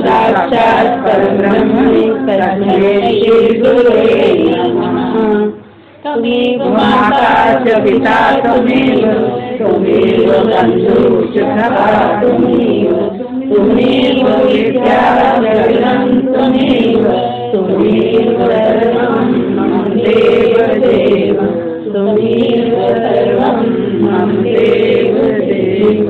साक्षात् परब्रह्म तस्मै श्री गुरवे नमः। त्वमेव माता च पिता त्वमेव, त्वमेव बन्धुश्च सखा त्वमेव, त्वमेव विद्या जगतं त्वमेव, त्वमेव सर्वं मम देव देव, त्वमेव सर्वं मम देव देव।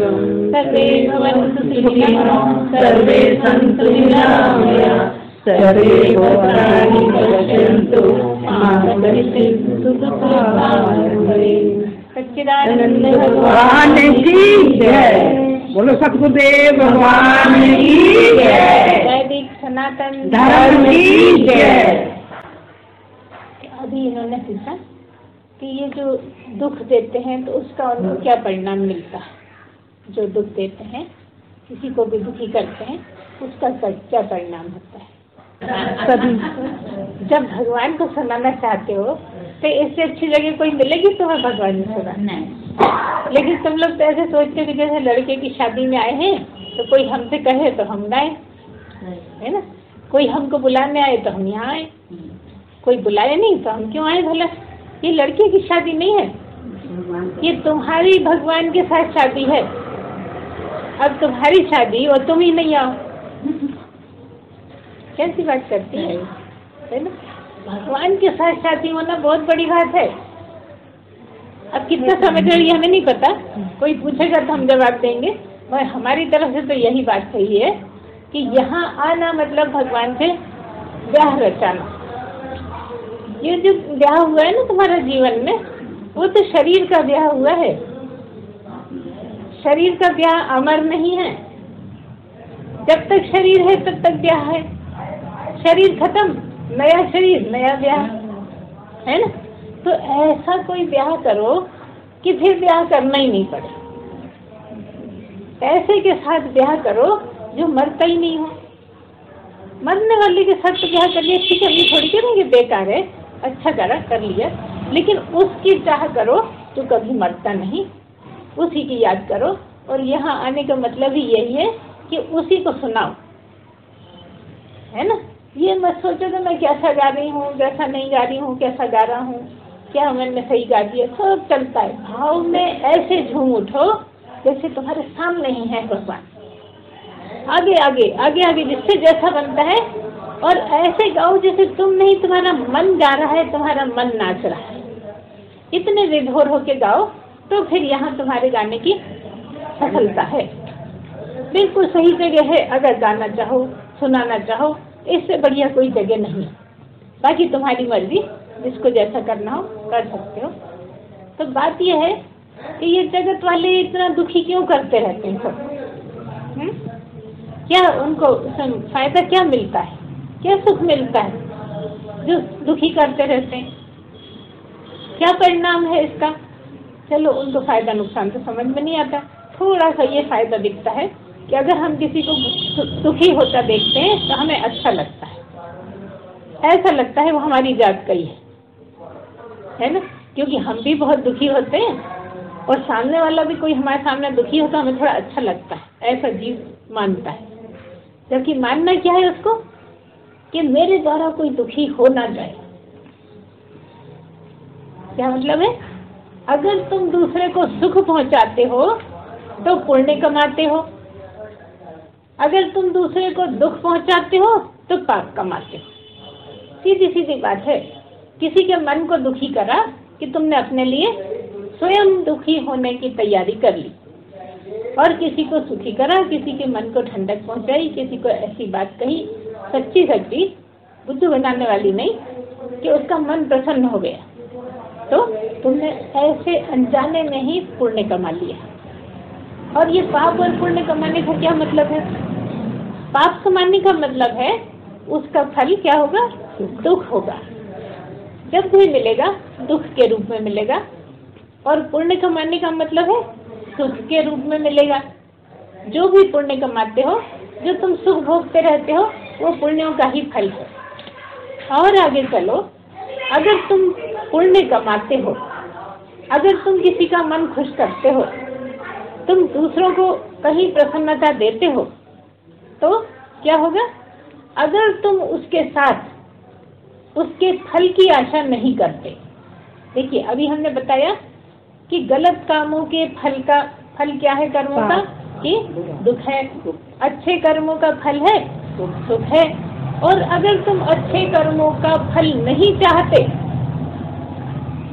सर्वे भवन्तु सुखिनः, सर्वे सन्तु निरामयाः, सर्वे भद्राणि पश्यन्तु मा कश्चित् दुःखभाग् भवेत्। सच्चिदानंद भगवान की जय। बोलो सतगुरुदेव भगवान की जय। वैदिक सनातन धर्म की जय। अभी इन्होंने पूछा कि ये जो दुख देते हैं तो उसका उनको क्या परिणाम मिलता है। जो दुख देते हैं, किसी को भी दुखी करते हैं, उसका क्या परिणाम होता है। कभी जब भगवान को सुनाना चाहते हो तो इससे अच्छी जगह कोई मिलेगी तुम्हें भगवान को सुनाना। लेकिन तुम लोग तो ऐसे सोचते कि जैसे लड़के की शादी में आए हैं तो कोई हमसे कहे तो हम गाएं, है ना। कोई हमको बुलाने आए तो हम यहाँ आए, कोई बुलाए नहीं तो हम क्यों आए भला। ये लड़के की शादी नहीं है, ये तुम्हारी भगवान के साथ शादी है। अब तुम्हारी शादी और तुम ही नहीं आओ, कैसी बात करती है ना। भगवान के साथ शादी होना बहुत बड़ी बात है। अब कितना समझ रही है हमें नहीं पता, कोई पूछेगा तो हम जवाब देंगे, मगर हमारी तरफ से तो यही बात सही है कि यहाँ आना मतलब भगवान से ब्याह रचाना। ये जो ब्याह हुआ है ना तुम्हारा जीवन में, वो तो शरीर का ब्याह हुआ है। शरीर का ब्याह अमर नहीं है। जब तक शरीर है तब तक ब्याह है, शरीर खत्म, नया शरीर नया ब्याह, है ना। तो ऐसा कोई ब्याह करो कि फिर ब्याह करना ही नहीं पड़े। ऐसे के साथ ब्याह करो जो मरता ही नहीं हो। मरने वाले के साथ तो ब्याह कर लिया, ठीक है, अभी थोड़ी करेंगे, बेकार है, अच्छा करा कर लिया, लेकिन उसकी चाह करो तो कभी मरता नहीं, उसी की याद करो। और यहाँ आने का मतलब ही यही है कि उसी को सुनाओ, है ना। ये मत सोचो कि मैं कैसा गा रही हूँ, कैसा नहीं गा रही हूँ, कैसा गा रहा हूँ, क्या मैंने सही गा दिया, सब चलता है। भाव में ऐसे झूम उठो जैसे तुम्हारे सामने ही है भगवान, आगे आगे आगे आगे जिससे जैसा बनता है। और ऐसे गाओ जैसे तुम नहीं, तुम्हारा मन गा रहा है, तुम्हारा मन नाच रहा है। इतने विभोर होके गाओ तो फिर यहाँ तुम्हारे गाने की सफलता है। बिल्कुल सही जगह है अगर गाना चाहो, सुनाना चाहो, इससे बढ़िया कोई जगह नहीं। बाकी तुम्हारी मर्जी, जिसको जैसा करना हो कर सकते हो। तो बात यह है कि ये जगत वाले इतना दुखी क्यों करते रहते हैं सब। क्या उनको फायदा क्या मिलता है, क्या सुख मिलता है जो दुखी करते रहते हैं। क्या परिणाम है इसका। चलो उनको फायदा नुकसान तो समझ में नहीं आता, थोड़ा सा ये फायदा दिखता है कि अगर हम किसी को दुखी होता देखते हैं तो हमें अच्छा लगता है, ऐसा लगता है वो हमारी जात का ही है ना। क्योंकि हम भी बहुत दुखी होते हैं और सामने वाला भी कोई हमारे सामने दुखी हो तो हमें थोड़ा अच्छा लगता है, ऐसा जीव मानता है। जबकि मानना क्या है उसको कि मेरे द्वारा कोई दुखी हो ना जाए। क्या मतलब है, अगर तुम दूसरे को सुख पहुंचाते हो तो पुण्य कमाते हो, अगर तुम दूसरे को दुख पहुंचाते हो तो पाप कमाते हो। सीधी सीधी बात है। किसी के मन को दुखी करा कि तुमने अपने लिए स्वयं दुखी होने की तैयारी कर ली, और किसी को सुखी करा, किसी के मन को ठंडक पहुंचाई, किसी को ऐसी बात कही सच्ची सच्ची, बुद्धू बनाने वाली नहीं, कि उसका मन प्रसन्न हो गया, तो तुमने ऐसे अनजाने में ही पुण्य कमा लिया। और ये पाप और पुण्य कमाने का क्या मतलब है। पाप कमाने का मतलब है उसका फल क्या होगा, दुख होगा। जब भी मिलेगा दुख के रूप में मिलेगा, और पुण्य कमाने का मतलब है सुख के रूप में मिलेगा। जो भी पुण्य कमाते हो, जो तुम सुख भोगते रहते हो, वो पुण्यों का ही फल है। और आगे चलो, अगर तुम पुण्य कमाते हो, अगर तुम किसी का मन खुश करते हो, तुम दूसरों को कहीं प्रसन्नता देते हो, तो क्या होगा? अगर तुम उसके साथ उसके फल की आशा नहीं करते। देखिए अभी हमने बताया कि गलत कामों के फल क्या है कर्मों का? कि दुख है। अच्छे कर्मों का फल है सुख है। और अगर तुम अच्छे कर्मों का फल नहीं चाहते,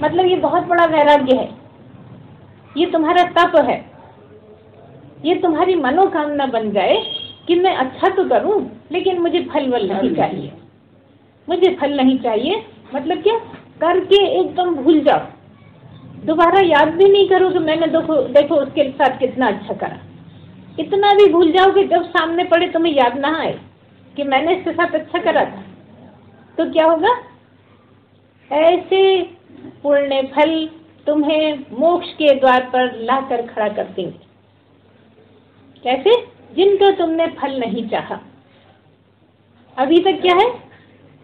मतलब ये बहुत बड़ा वैराग्य है, ये तुम्हारा तप है, ये तुम्हारी मनोकामना बन जाए कि मैं अच्छा तो करूं लेकिन मुझे फल नहीं चाहिए, मुझे फल नहीं चाहिए। मतलब क्या? करके एकदम भूल जाओ, दोबारा याद भी नहीं करो कि मैंने देखो उसके साथ कितना अच्छा करा। इतना भी भूल जाओ कि जब सामने पड़े तुम्हें याद ना आए कि मैंने इसके साथ अच्छा करा था। तो क्या होगा? ऐसे पुण्य फल तुम्हें मोक्ष के द्वार पर लाकर खड़ा कर देंगे। कैसे? जिनका तुमने फल नहीं चाहा। अभी तक क्या है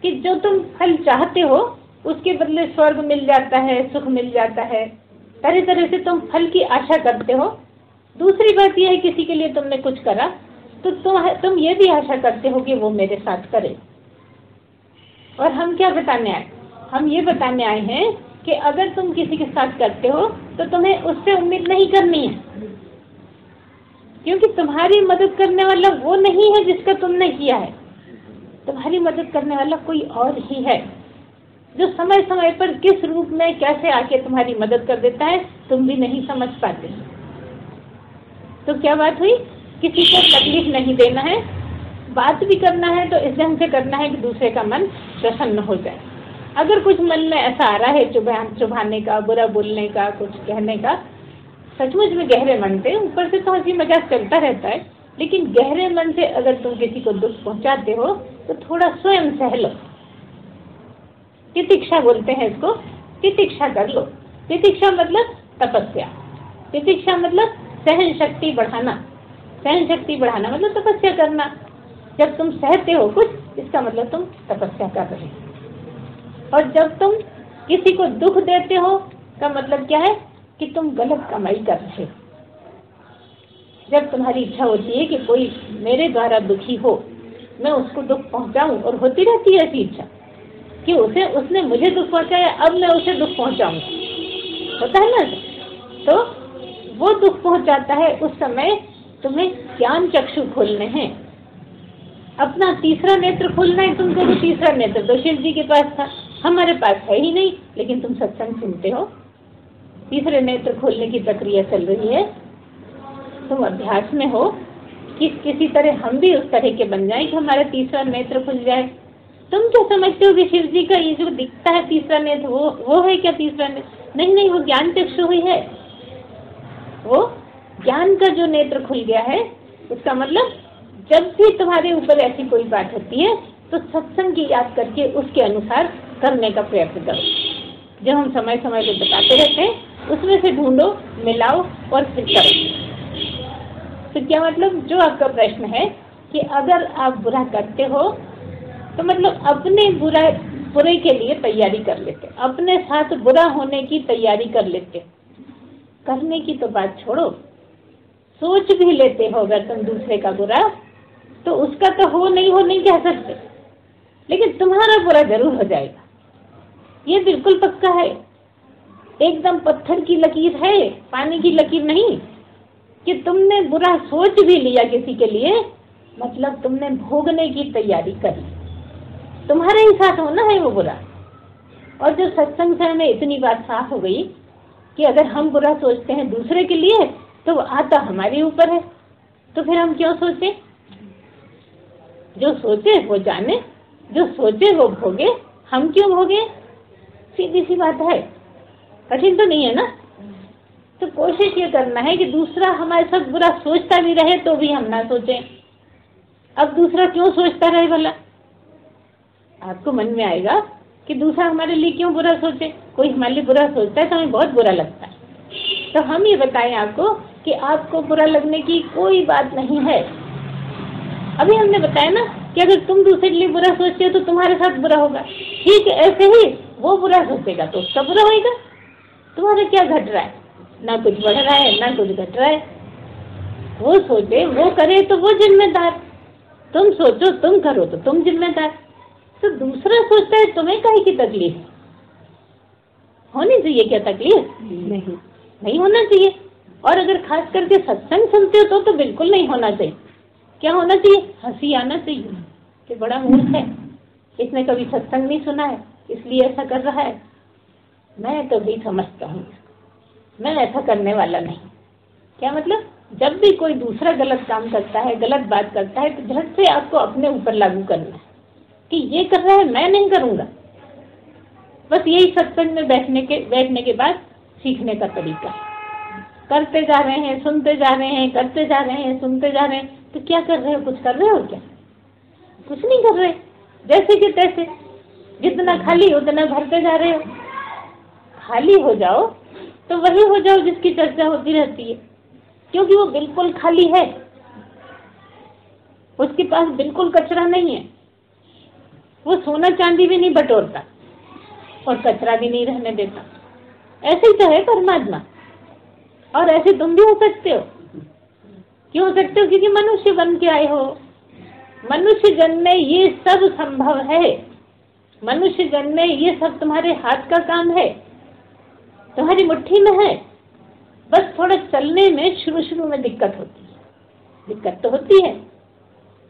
कि जो तुम फल चाहते हो उसके बदले स्वर्ग मिल जाता है, सुख मिल जाता है, तरह तरह से तुम फल की आशा करते हो। दूसरी बात यह है किसी के लिए तुमने कुछ करा तो तुम ये भी आशा करते हो कि वो मेरे साथ करे। और हम क्या बताने आए? हम ये बताने आए हैं कि अगर तुम किसी के साथ करते हो तो तुम्हें उससे उम्मीद नहीं करनी है, क्योंकि तुम्हारी मदद करने वाला वो नहीं है जिसका तुमने किया है। तुम्हारी मदद करने वाला कोई और ही है, जो समय समय पर किस रूप में कैसे आके तुम्हारी मदद कर देता है तुम भी नहीं समझ पाते। तो क्या बात हुई? किसी को तकलीफ नहीं देना है, बात भी करना है तो इस ढंग से करना है कि दूसरे का मन प्रसन्न हो जाए। अगर कुछ मन में ऐसा आ रहा है चुभाने का, बुरा बोलने का, कुछ कहने का, सचमुच में गहरे मन से, ऊपर से तो हंसी मजाक चलता रहता है, लेकिन गहरे मन से अगर तुम किसी को दुख पहुंचाते हो तो थोड़ा स्वयं सह लो। तितिक्षा बोलते हैं इसको, तितिक्षा कर लो। तितिक्षा मतलब तपस्या, तितिक्षा मतलब सहन शक्ति बढ़ाना। सहन शक्ति बढ़ाना मतलब तपस्या करना। जब तुम सहते हो कुछ, इसका मतलब तुम तपस्या कर रहे हो। और जब तुम किसी को दुख देते हो का मतलब क्या है? कि तुम गलत कमाई कर रहे हो। जब तुम्हारी इच्छा होती है कि कोई मेरे द्वारा दुखी हो, मैं उसको दुख पहुंचाऊं, और होती रहती है ऐसी इच्छा कि उसने मुझे दुख पहुंचाया, अब मैं उसे दुख पहुंचाऊंगा, होता है ना? तो वो दुख पहुंचाता है, उस समय तुम्हें ज्ञान चक्षु खोलने हैं, अपना तीसरा नेत्र खोलना है तुमको। तो तीसरा नेत्र तो शिव जी के पास था, हमारे पास है ही नहीं, लेकिन तुम सत्संग सुनते हो। तीसरे नेत्र खोलने की प्रक्रिया चल रही है, तुम अभ्यास में हो कि किसी तरह हम भी उस तरह के बन जाएं कि हमारा तीसरा नेत्र खुल जाए। तुम क्या समझते हो कि शिव जी का ये जो दिखता है तीसरा नेत्र, वो है क्या तीसरा नेत्र? नहीं, वो ज्ञान चक्षु हुई है। वो ज्ञान का जो नेत्र खुल गया है, उसका मतलब जब भी तुम्हारे ऊपर ऐसी कोई बात होती है तो सत्संग की याद करके उसके अनुसार करने का प्रयत्न करो। जो हम समय समय पर बताते रहते हैं उसमें से ढूंढो, मिलाओ और फिर करो। तो क्या मतलब, जो आपका प्रश्न है कि अगर आप बुरा करते हो तो मतलब अपने बुरे के लिए तैयारी कर लेते, अपने साथ बुरा होने की तैयारी कर लेते। करने की तो बात छोड़ो, सोच भी लेते हो अगर तुम दूसरे का बुरा, तो उसका तो हो नहीं कह सकते, लेकिन तुम्हारा बुरा जरूर हो जाएगा। ये बिल्कुल पक्का है, एकदम पत्थर की लकीर है, पानी की लकीर नहीं। कि तुमने बुरा सोच भी लिया किसी के लिए, मतलब तुमने भोगने की तैयारी करी, तुम्हारे ही साथ होना है वो बुरा। और जो सत्संग से हमें इतनी बात साफ हो गई कि अगर हम बुरा सोचते हैं दूसरे के लिए तो आता हमारे ऊपर है, तो फिर हम क्यों सोचे? जो सोचे वो जाने, जो सोचे वो भोगे, हम क्यों भोगे? सीधी सी बात है, कठिन तो नहीं है ना। तो कोशिश ये करना है कि दूसरा हमारे साथ बुरा सोचता भी रहे तो भी हम ना सोचें। अब दूसरा क्यों सोचता रहे भला? आपको मन में आएगा कि दूसरा हमारे लिए क्यों बुरा सोचे। कोई हमारे लिए बुरा सोचता है तो हमें बहुत बुरा लगता है। तो हम ये बताएं आपको कि आपको बुरा लगने की कोई बात नहीं है। अभी हमने बताया ना कि अगर तुम दूसरे के लिए बुरा सोचते हो तो तुम्हारे साथ बुरा होगा, ठीक ऐसे ही वो बुरा सोचेगा तो उसका बुरा होगा। तुम्हारा क्या घट रहा है? ना कुछ बढ़ रहा है ना कुछ घट रहा है। वो सोचे, वो करे तो वो जिम्मेदार। तुम सोचो, तुम करो तो तुम जिम्मेदार। तो दूसरा सोचता है तुम्हें काहे की तकलीफ? होनी चाहिए क्या तकलीफ? नहीं होना चाहिए। और अगर खास करके सत्संग सुनते हो तो बिल्कुल नहीं होना चाहिए। क्या होना चाहिए? हंसी आना चाहिए कि बड़ा मूर्ख है, इसने कभी सत्संग नहीं सुना है इसलिए ऐसा कर रहा है। मैं तो भी समझता हूँ, मैं ऐसा करने वाला नहीं। क्या मतलब? जब भी कोई दूसरा गलत काम करता है, गलत बात करता है, तो झट से आपको अपने ऊपर लागू करना है कि ये कर रहा है, मैं नहीं करूँगा। बस यही सत्संग में बैठने के बाद सीखने का तरीका है। करते जा रहे हैं, सुनते जा रहे हैं, करते जा रहे हैं, सुनते जा रहे हैं, तो क्या कर रहे हो? कुछ कर रहे हो क्या? कुछ नहीं कर रहे। जैसे कि तैसे, जितना खाली उतना भरते जा रहे हो। खाली हो जाओ तो वही हो जाओ जिसकी चर्चा होती रहती है, क्योंकि वो बिल्कुल खाली है, उसके पास बिल्कुल कचरा नहीं है। वो सोना चांदी भी नहीं बटोरता और कचरा भी नहीं रहने देता। ऐसे ही तो है परमात्मा। और ऐसे तुम भी हो सकते हो। क्यों हो सकते हो? क्योंकि मनुष्य बन के आए हो। मनुष्य जन्म में ये सब संभव है। मनुष्य जन्म में ये सब तुम्हारे हाथ का काम है, तुम्हारी मुट्ठी में है। बस थोड़ा चलने में शुरू में दिक्कत होती है। दिक्कत तो होती है,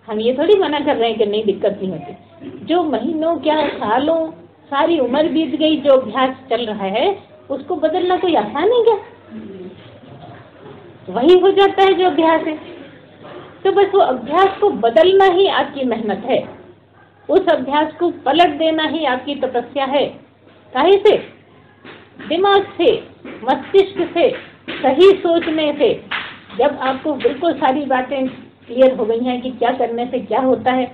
हम ये थोड़ी मना कर रहे हैं कि नहीं, दिक्कत नहीं होती। जो महीनों क्या सालों सारी उम्र बीत गई, जो अभ्यास चल रहा है उसको बदलना कोई आसान है क्या? वही हो जाता है जो अभ्यास है। तो बस वो अभ्यास को बदलना ही आपकी मेहनत है। उस अभ्यास को पलट देना ही आपकी तपस्या है। काहे से? दिमाग से, मस्तिष्क से, सही सोचने से। जब आपको बिल्कुल सारी बातें क्लियर हो गई हैं कि क्या करने से क्या होता है,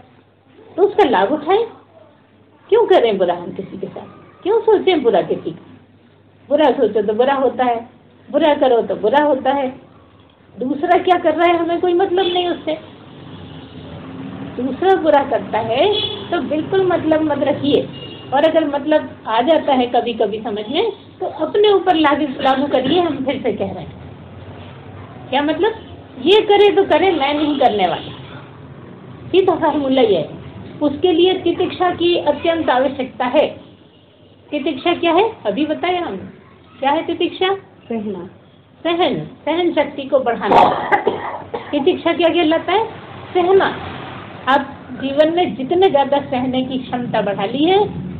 तो उसका लाभ उठाएं। क्यों करें बुरा हम किसी के साथ? क्यों सोचें बुरा किसी का? बुरा सोचो तो बुरा होता है, बुरा करो तो बुरा होता है। दूसरा क्या कर रहा है हमें कोई मतलब नहीं उससे। दूसरा बुरा करता है तो बिल्कुल मतलब मत रखिए। और अगर मतलब आ जाता है कभी कभी समझ में, तो अपने ऊपर लागू करिए। हम फिर से कह रहे हैं, क्या मतलब? ये करे तो करे, मैं नहीं करने वाला। सीधा फार्मूला ये है। उसके लिए तितिक्षा की अत्यंत आवश्यकता है। तितिक्षा क्या है? अभी बताया हमने। क्या है तितिक्षा? सहना। सहन शक्ति को बढ़ाना। तितिक्षा क्या कहलाता है? सहना। आप जीवन में जितने ज्यादा सहने की क्षमता बढ़ा ली है,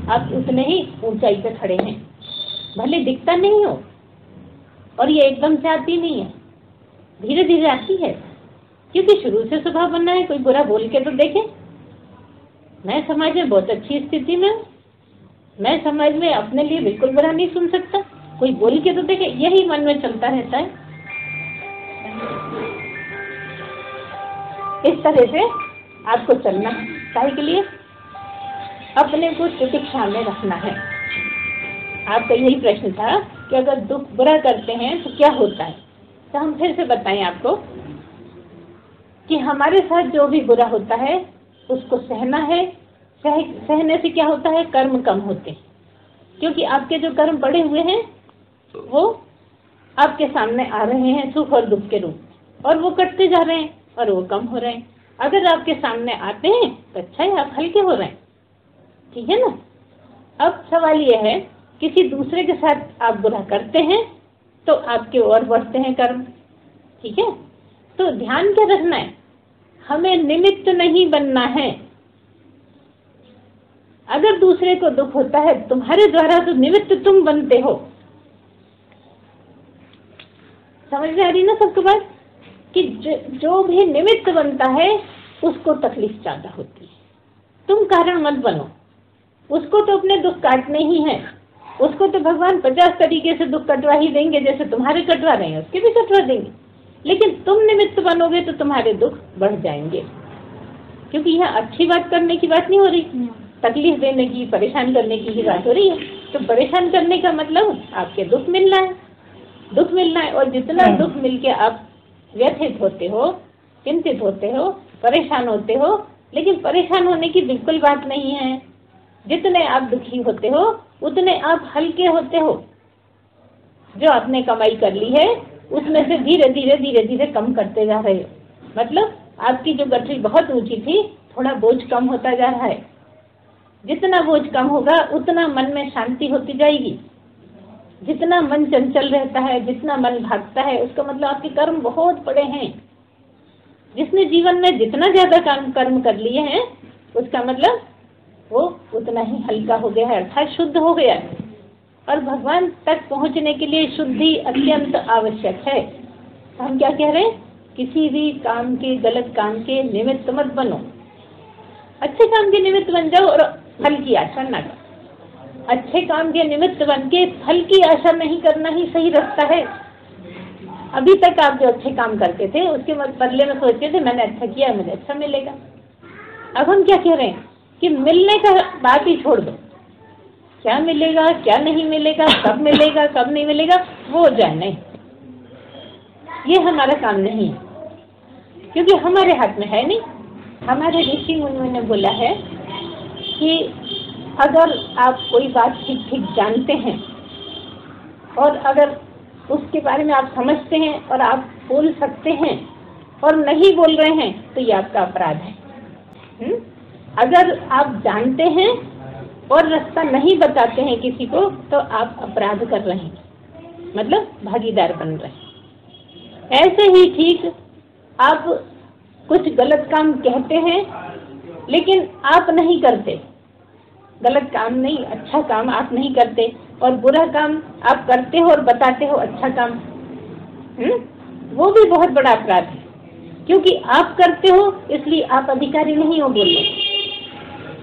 आप उतने ही ऊंचाई पे खड़े हैं। भले दिखता नहीं हो, और ये एकदम से आती नहीं है, धीरे धीरे आती है, क्योंकि शुरू से स्वभाव बनना है। कोई बुरा बोल के तो देखे। मैं समाज में बहुत अच्छी स्थिति में हूँ, मैं समाज में अपने लिए बिल्कुल बुरा नहीं सुन सकता। कोई बोल के तो देखे। यही मन में चलता रहता है। इस तरह से आपको चलना है। काहे के लिए? अपने को तितिक्षा में रखना है। आपका यही प्रश्न था कि अगर दुख बुरा करते हैं तो क्या होता है। तो हम फिर से बताएं आपको कि हमारे साथ जो भी बुरा होता है उसको सहना है। सहने से क्या होता है? कर्म कम होते हैं, क्योंकि आपके जो कर्म पड़े हुए हैं वो आपके सामने आ रहे हैं सुख और दुख के रूप में, और वो कटते जा रहे हैं और वो कम हो रहे हैं। अगर आपके सामने आते हैं तो अच्छा है, आप हल्के हो रहे हैं। ठीक है ना? अब सवाल ये है, किसी दूसरे के साथ आप बुरा करते हैं तो आपके और बढ़ते हैं कर्म। ठीक है? तो ध्यान क्या रखना है? हमें निमित्त नहीं बनना है। अगर दूसरे को दुख होता है तुम्हारे द्वारा, तो निमित्त तुम बनते हो। समझ में आ रही ना सबके बात? कि जो भी निमित्त बनता है उसको तकलीफ ज्यादा होती है। तुम कारण मत बनो। उसको तो अपने दुख काटने ही हैं। उसको तो भगवान 50 तरीके से दुख कटवा ही देंगे, जैसे तुम्हारे कटवा रहे हैं उसके भी कटवा देंगे। लेकिन तुम निमित्त बनोगे तो तुम्हारे दुख बढ़ जाएंगे, क्योंकि यहाँ अच्छी बात करने की बात नहीं हो रही, तकलीफ देने की, परेशान करने की ही बात हो रही है। तो परेशान करने का मतलब आपके दुख मिलना है, दुख मिलना है। और जितना दुख मिलके आप व्यथित होते हो, चिंतित होते हो, परेशान होते हो, लेकिन परेशान होने की बिल्कुल बात नहीं है। जितने आप दुखी होते हो उतने आप हल्के होते हो। जो आपने कमाई कर ली है उसमें से धीरे धीरे कम करते जा रहे हो। मतलब आपकी जो गठरी बहुत ऊंची थी थोड़ा बोझ कम होता जा रहा है। जितना बोझ कम होगा उतना मन में शांति होती जाएगी। जितना मन चंचल रहता है, जितना मन भागता है, उसका मतलब आपके कर्म बहुत बड़े हैं। जिसने जीवन में जितना ज्यादा कर्म कर लिए हैं, उसका मतलब वो उतना ही हल्का हो गया है, अर्थात शुद्ध हो गया है। और भगवान तक पहुंचने के लिए शुद्धि अत्यंत आवश्यक है। हम क्या कह रहे हैं? किसी भी काम के, गलत काम के निमित्त मत बनो। अच्छे काम के निमित्त बन जाओ और फल की आशा न करो। अच्छे काम के निमित्त बन के फल की आशा नहीं करना ही सही रास्ता है। अभी तक आप जो अच्छे काम करते थे उसके बदले में सोचते थे मैंने अच्छा किया, मुझे अच्छा मिलेगा। अब हम क्या कह रहे हैं कि मिलने का बात ही छोड़ दो। क्या मिलेगा, क्या नहीं मिलेगा, कब मिलेगा, कब नहीं मिलेगा, वो जाने, ये हमारा काम नहीं है, क्योंकि हमारे हाथ में है नहीं। हमारे ऋषि मुनियों ने बोला है कि अगर आप कोई बात ठीक ठीक जानते हैं और अगर उसके बारे में आप समझते हैं और आप बोल सकते हैं और नहीं बोल रहे हैं तो ये आपका अपराध है। अगर आप जानते हैं और रास्ता नहीं बताते हैं किसी को तो आप अपराध कर रहे हैं, मतलब भागीदार बन रहे हैं। ऐसे ही ठीक आप कुछ गलत काम कहते हैं लेकिन आप नहीं करते, गलत काम नहीं, अच्छा काम आप नहीं करते, और बुरा काम आप करते हो और बताते हो अच्छा काम, वो भी बहुत बड़ा अपराध है। क्योंकि आप करते हो इसलिए आप अधिकारी नहीं हो बोलो।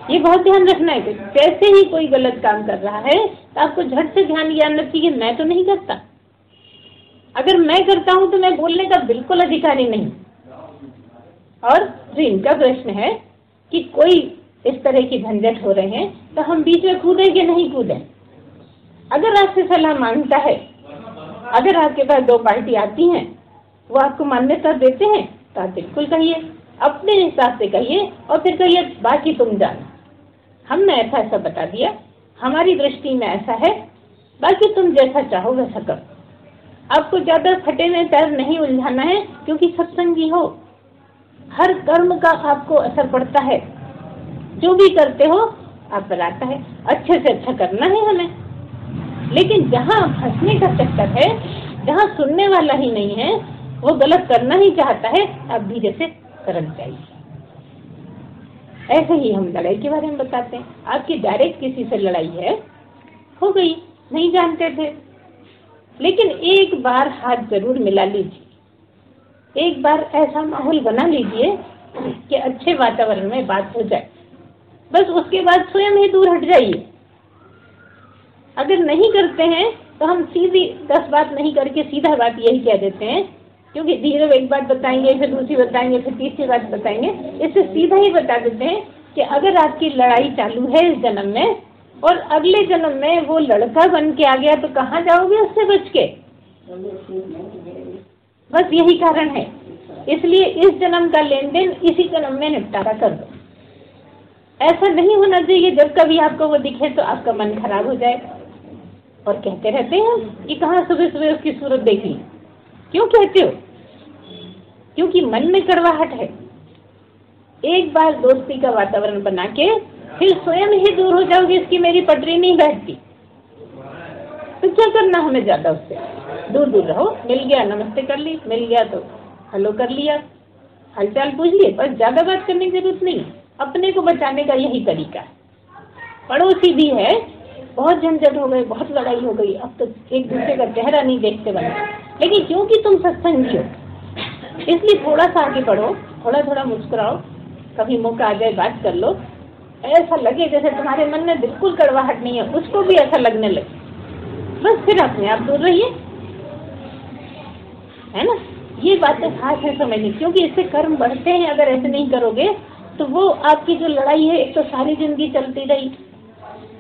ये बहुत ध्यान रखना है कि जैसे ही कोई गलत काम कर रहा है तो आपको झट से ध्यान ये आना चाहिए मैं तो नहीं करता। अगर मैं करता हूं तो मैं बोलने का बिल्कुल अधिकारी नहीं। और जो इनका प्रश्न है कि कोई इस तरह की झंझट हो रहे हैं तो हम बीच में कूदें कि नहीं कूदें। अगर आपसे सलाह मांगता है, अगर आपके पास दो पार्टी आती हैं, वो आपको मान्यता देते हैं तो आप बिल्कुल कहिए, अपने हिसाब से कहिए और फिर कहिए बाकी तुम जानो, हमने ऐसा ऐसा बता दिया, हमारी दृष्टि में ऐसा है, बाकी तुम जैसा चाहो वैसा करो। आपको ज्यादा फटे में पैर नहीं उलझाना है क्योंकि सत्संगी हो, हर कर्म का आपको असर पड़ता है। जो भी करते हो आप पर आता है, अच्छे से अच्छा करना है हमें। लेकिन जहाँ फंसने का चक्कर है, जहाँ सुनने वाला ही नहीं है, वो गलत करना ही चाहता है, आप धीरे से करना चाहिए। ऐसे ही हम लड़ाई के बारे में बताते हैं। आपकी डायरेक्ट किसी से लड़ाई है, हो गई, नहीं जानते थे, लेकिन एक बार हाथ जरूर मिला लीजिए, एक बार ऐसा माहौल बना लीजिए कि अच्छे वातावरण में बात हो जाए, बस उसके बाद स्वयं ही दूर हट जाइए। अगर नहीं करते हैं तो हम सीधी 10 बात नहीं करके सीधा बात यही कह देते हैं, क्योंकि धीरे एक बात बताएंगे, फिर दूसरी बताएंगे, फिर तीसरी बात बताएंगे। इससे सीधा ही बता देते हैं कि अगर आपकी लड़ाई चालू है इस जन्म में और अगले जन्म में वो लड़का बन के आ गया तो कहाँ जाओगे उससे बच के? बस यही कारण है। इसलिए इस जन्म का लेन देन इसी जन्म में निपटारा कर दो। ऐसा नहीं होना चाहिए जब कभी आपको वो दिखे तो आपका मन खराब हो जाए और कहते रहते हैं कि कहाँ सुबह सुबह उसकी सूरत देख ली। क्यों कहते हो? क्योंकि मन में कड़वाहट है। एक बार दोस्ती का वातावरण बना के फिर स्वयं ही दूर हो जाओगे, इसकी मेरी पटरी नहीं बैठती। तो क्या करना हमें ज्यादा, उससे दूर दूर रहो। मिल गया नमस्ते कर ली, मिल गया तो हेलो कर लिया, हालचाल पूछ लिए, बस ज्यादा बात करने की जरूरत नहीं। अपने को बचाने का यही तरीका है। पड़ोसी भी है, बहुत झंझट हो गई, बहुत लड़ाई हो गई, अब तो एक दूसरे का चेहरा नहीं देखते बने, लेकिन क्योंकि तुम सत्संगी हो इसलिए थोड़ा सा आगे बढ़ो, थोड़ा थोड़ा मुस्कुराओ, कभी मौका आ जाए बात कर लो, ऐसा लगे जैसे तुम्हारे मन में बिल्कुल कड़वाहट नहीं है, उसको भी ऐसा लगने लगे, बस फिर अपने आप दूर रहिए, है ना। ये बातें खास है समझनी, क्योंकि इससे कर्म बढ़ते हैं। अगर ऐसे नहीं करोगे तो वो आपकी जो लड़ाई है, एक तो सारी जिंदगी चलती रही,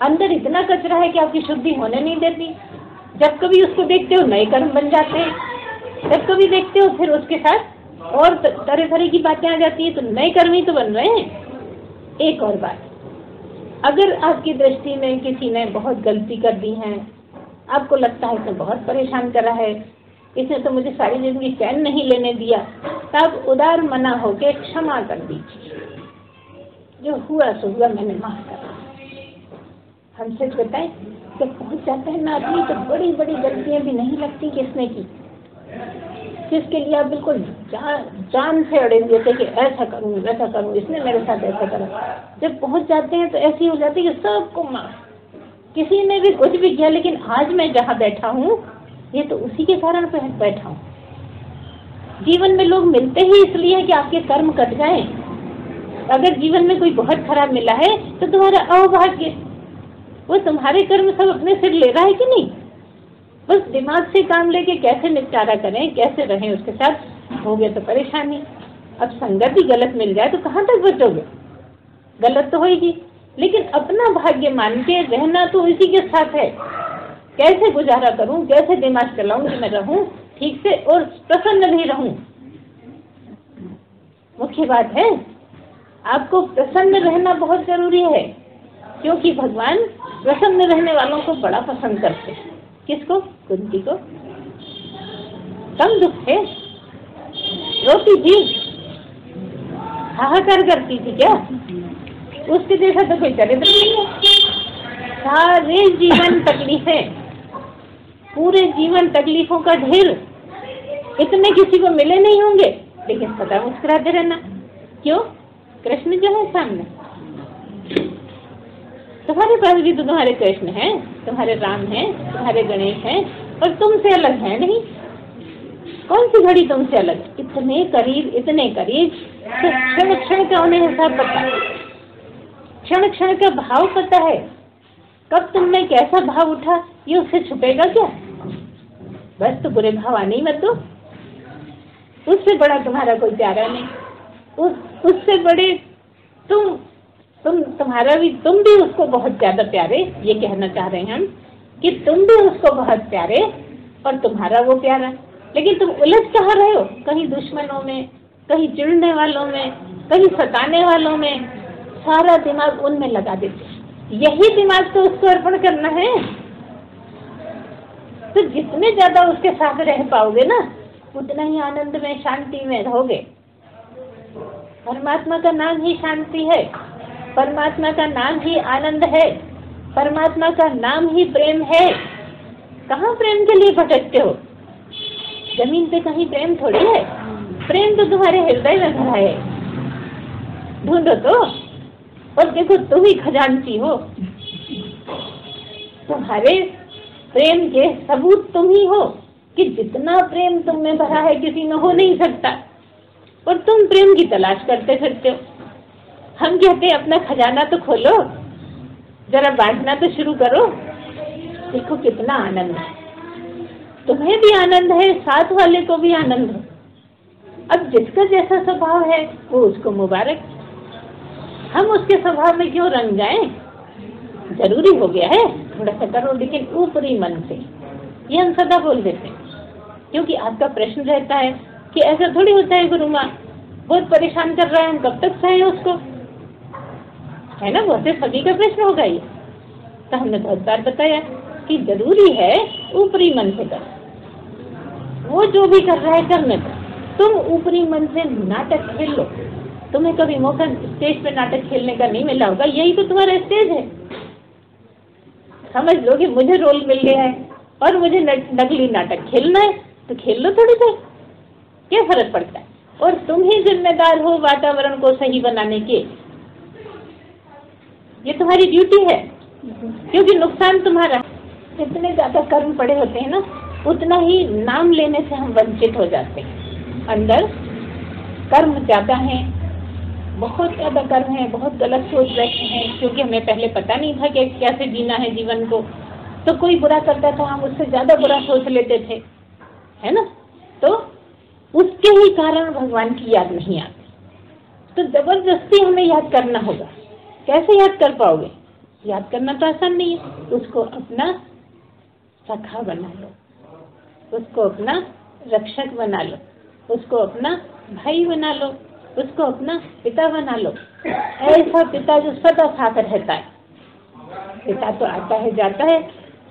अंदर इतना कचरा है कि आपकी शुद्धि होने नहीं देती। जब कभी उसको देखते हो नए कर्म बन जाते हैं, जब कभी देखते हो फिर उसके साथ और तरह तरह की बातें आ जाती है, तो नए कर्म ही तो बन रहे हैं। एक और बात, अगर आपकी दृष्टि में किसी ने बहुत गलती कर दी है, आपको लगता है इसने बहुत परेशान करा है, इसने तो मुझे सारी जिंदगी चैन नहीं लेने दिया, तब उदार मना होके क्षमा कर दीजिए। जो हुआ सो हुआ, मैंने माफ करा। हम सच बताएं, जब पहुंच जाता है ना आदमी, तो बड़ी बड़ी गलतियां भी नहीं लगती किसने की, जिसके लिए आप बिल्कुल जान से अड़े हुए थे कि ऐसा करूं वैसा करूं, इसने मेरे साथ ऐसा करा। जब पहुंच जाते हैं तो ऐसी हो जाती है कि सबको माफ, किसी ने भी कुछ भी किया, लेकिन आज मैं जहाँ बैठा हूँ ये तो उसी के कारण बैठा हूँ। जीवन में लोग मिलते ही इसलिए है कि आपके कर्म कट जाए। अगर जीवन में कोई बहुत खराब मिला है तो तुम्हारा अभाग्य, वो तुम्हारे कर्म सब अपने सिर ले रहा है कि नहीं। बस दिमाग से काम लेके कैसे निपटारा करें, कैसे रहें उसके साथ, हो गया तो परेशानी। अब संगत ही गलत मिल जाए तो कहाँ तक बचोगे, गलत तो होगी। लेकिन अपना भाग्य मान के रहना तो इसी के साथ है। कैसे गुजारा करूं, कैसे दिमाग चलाऊं कि मैं रहूं ठीक से और प्रसन्न भी रहूं। मुख्य बात है आपको प्रसन्न रहना बहुत जरूरी है, क्योंकि भगवान प्रसन्न रहने वालों को बड़ा पसंद करते हैं। किसको? कुंती को। कम दुख थे, रोती थी, हाहाकार करती थी क्या? उसके जैसा तो कोई चरित्र नहीं है। सारे जीवन तकलीफें, पूरे जीवन तकलीफों का ढेर, इतने किसी को मिले नहीं होंगे, लेकिन सदा मुस्कुराते रहना। क्यों? कृष्ण जो है सामने। तुम्हारे पास भी तो तुम्हारे कृष्ण हैं, तुम्हारे राम हैं, तुम्हारे गणेश हैं, और तुमसे अलग है नहीं। कौन सी घड़ी तुमसे अलग? इतने करीब, इतने करीब, तो क्षण क्षण का उन्हें हिसाब पता है, क्षण क्षण का भाव पता है। कब तुम में कैसा भाव उठा ये उससे छुपेगा क्या? बस तो बुरे भाव आने ही मत दो। उससे बड़ा तुम्हारा कोई प्यारा नहीं, उससे बड़े तुम भी उसको बहुत ज्यादा प्यारे। ये कहना चाह रहे हैं हम कि तुम भी उसको बहुत प्यारे और तुम्हारा वो प्यारा। लेकिन तुम उलझ कहाँ रहे हो? कहीं दुश्मनों में, कहीं चिढ़ने वालों में, कहीं सताने वालों में, सारा दिमाग उनमें लगा देते। यही दिमाग तो उसको अर्पण करना है। तो जितने ज्यादा उसके साथ रह पाओगे ना, उतना ही आनंद में, शांति में रहोगे। परमात्मा का नाम ही शांति है, परमात्मा का नाम ही आनंद है, परमात्मा का नाम ही प्रेम है। कहाँ प्रेम के लिए भटकते हो? जमीन पे कहीं प्रेम थोड़ी है, प्रेम तो तुम्हारे हृदय में भरा है। ढूंढो तो, और देखो तुम ही खजांची हो। तुम्हारे प्रेम के सबूत तुम ही हो कि जितना प्रेम तुम में भरा है किसी में हो नहीं सकता, और तुम प्रेम की तलाश करते फिरते हो। हम कहते हैं अपना खजाना तो खोलो, जरा बांटना तो शुरू करो। देखो कितना आनंद है, तुम्हें भी आनंद है, साथ वाले को भी आनंद है। अब जिसका जैसा स्वभाव है वो उसको मुबारक। हम उसके स्वभाव में क्यों रंग जाएं? जरूरी हो गया है थोड़ा सा करो, लेकिन ऊपरी मन से। ये हम सदा बोल देते हैं, क्योंकि आपका प्रश्न रहता है कि ऐसा थोड़ी होता है गुरु माँ, बहुत परेशान कर रहा है, हम कब तक सहे उसको, है ना? बहुत से सभी का प्रश्न होगा ये। तो हमने बहुत बार बताया कि जरूरी है ऊपरी मन से करो। वो जो भी कर रहा है करने दो, तुम ऊपरी मन से नाटक खेल लो। तुम्हें कभी मौका स्टेज पे नाटक खेलने का नहीं मिला होगा, यही तो तुम्हारा स्टेज है। समझ लो कि मुझे रोल मिल गया है और मुझे नकली नाटक खेलना है, तो खेल लो थोड़ी देर, क्या फर्क पड़ता है? और तुम ही जिम्मेदार हो वातावरण को सही बनाने के। ये तुम्हारी ड्यूटी है, क्योंकि नुकसान तुम्हारा। जितने ज्यादा कर्म पड़े होते हैं ना, उतना ही नाम लेने से हम वंचित हो जाते हैं। अंदर कर्म ज्यादा हैं, बहुत ज्यादा कर्म है, बहुत गलत सोच बैठे हैं, क्योंकि हमें पहले पता नहीं था कि कैसे जीना है जीवन को। तो कोई बुरा करता था, हम उससे ज्यादा बुरा सोच लेते थे, है ना? तो उसके ही कारण भगवान की याद नहीं आती। तो जबरदस्ती हमें याद करना होगा। कैसे याद कर पाओगे? याद करना तो आसान नहीं है। उसको अपना सखा बना लो, उसको अपना रक्षक बना लो, उसको अपना भाई बना लो, उसको अपना पिता बना लो। ऐसा पिता जो सदा साथ रहता है। पिता तो आता है जाता है,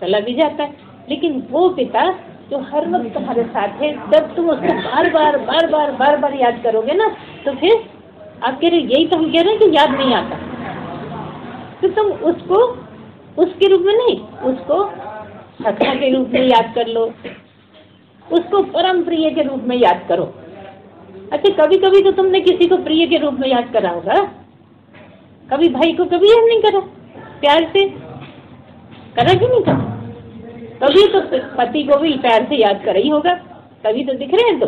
चला भी जाता है, लेकिन वो पिता जो हर वक्त तुम्हारे साथ है, जब तुम उसको बार बार याद करोगे ना, तो फिर आप कह रहे यही तो हम कह रहे हैं कि याद नहीं आता। तो तुम उसको उसके रूप में नहीं, उसको सखा के रूप में याद कर लो, उसको परम प्रिय के रूप में याद करो। अच्छा, कभी कभी तो तुमने किसी को प्रिय के रूप में याद करा होगा, कभी भाई को कभी याद नहीं करा, प्यार से करा कि नहीं करा? कभी तो पति को भी प्यार से याद करा ही होगा, तभी तो दिख रहे हैं, तो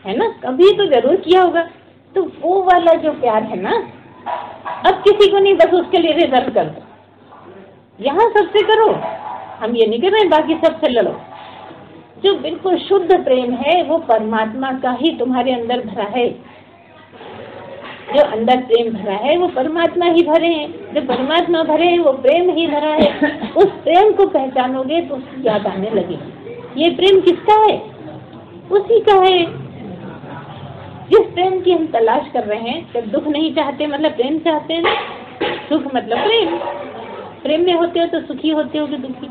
है ना, कभी तो जरूर किया होगा। तो वो वाला जो प्यार है ना, अब किसी को नहीं, बस उसके लिए रिजर्व कर दो, यहाँ सबसे करो। हम ये नहीं कर रहे बाकी सबसे लड़ो। जो बिल्कुल शुद्ध प्रेम है वो परमात्मा का ही तुम्हारे अंदर भरा है। जो अंदर प्रेम भरा है वो परमात्मा ही भरे हैं, जो परमात्मा भरे हैं वो प्रेम ही भरा है। उस प्रेम को पहचानोगे तो उसकी याद आने लगेगी। ये प्रेम किसका है? उसी का है जिस प्रेम की हम तलाश कर रहे हैं। जब दुख नहीं चाहते मतलब प्रेम चाहते हैं ना, सुख मतलब प्रेम। प्रेम में होते हो तो सुखी होते हो कि दुखी?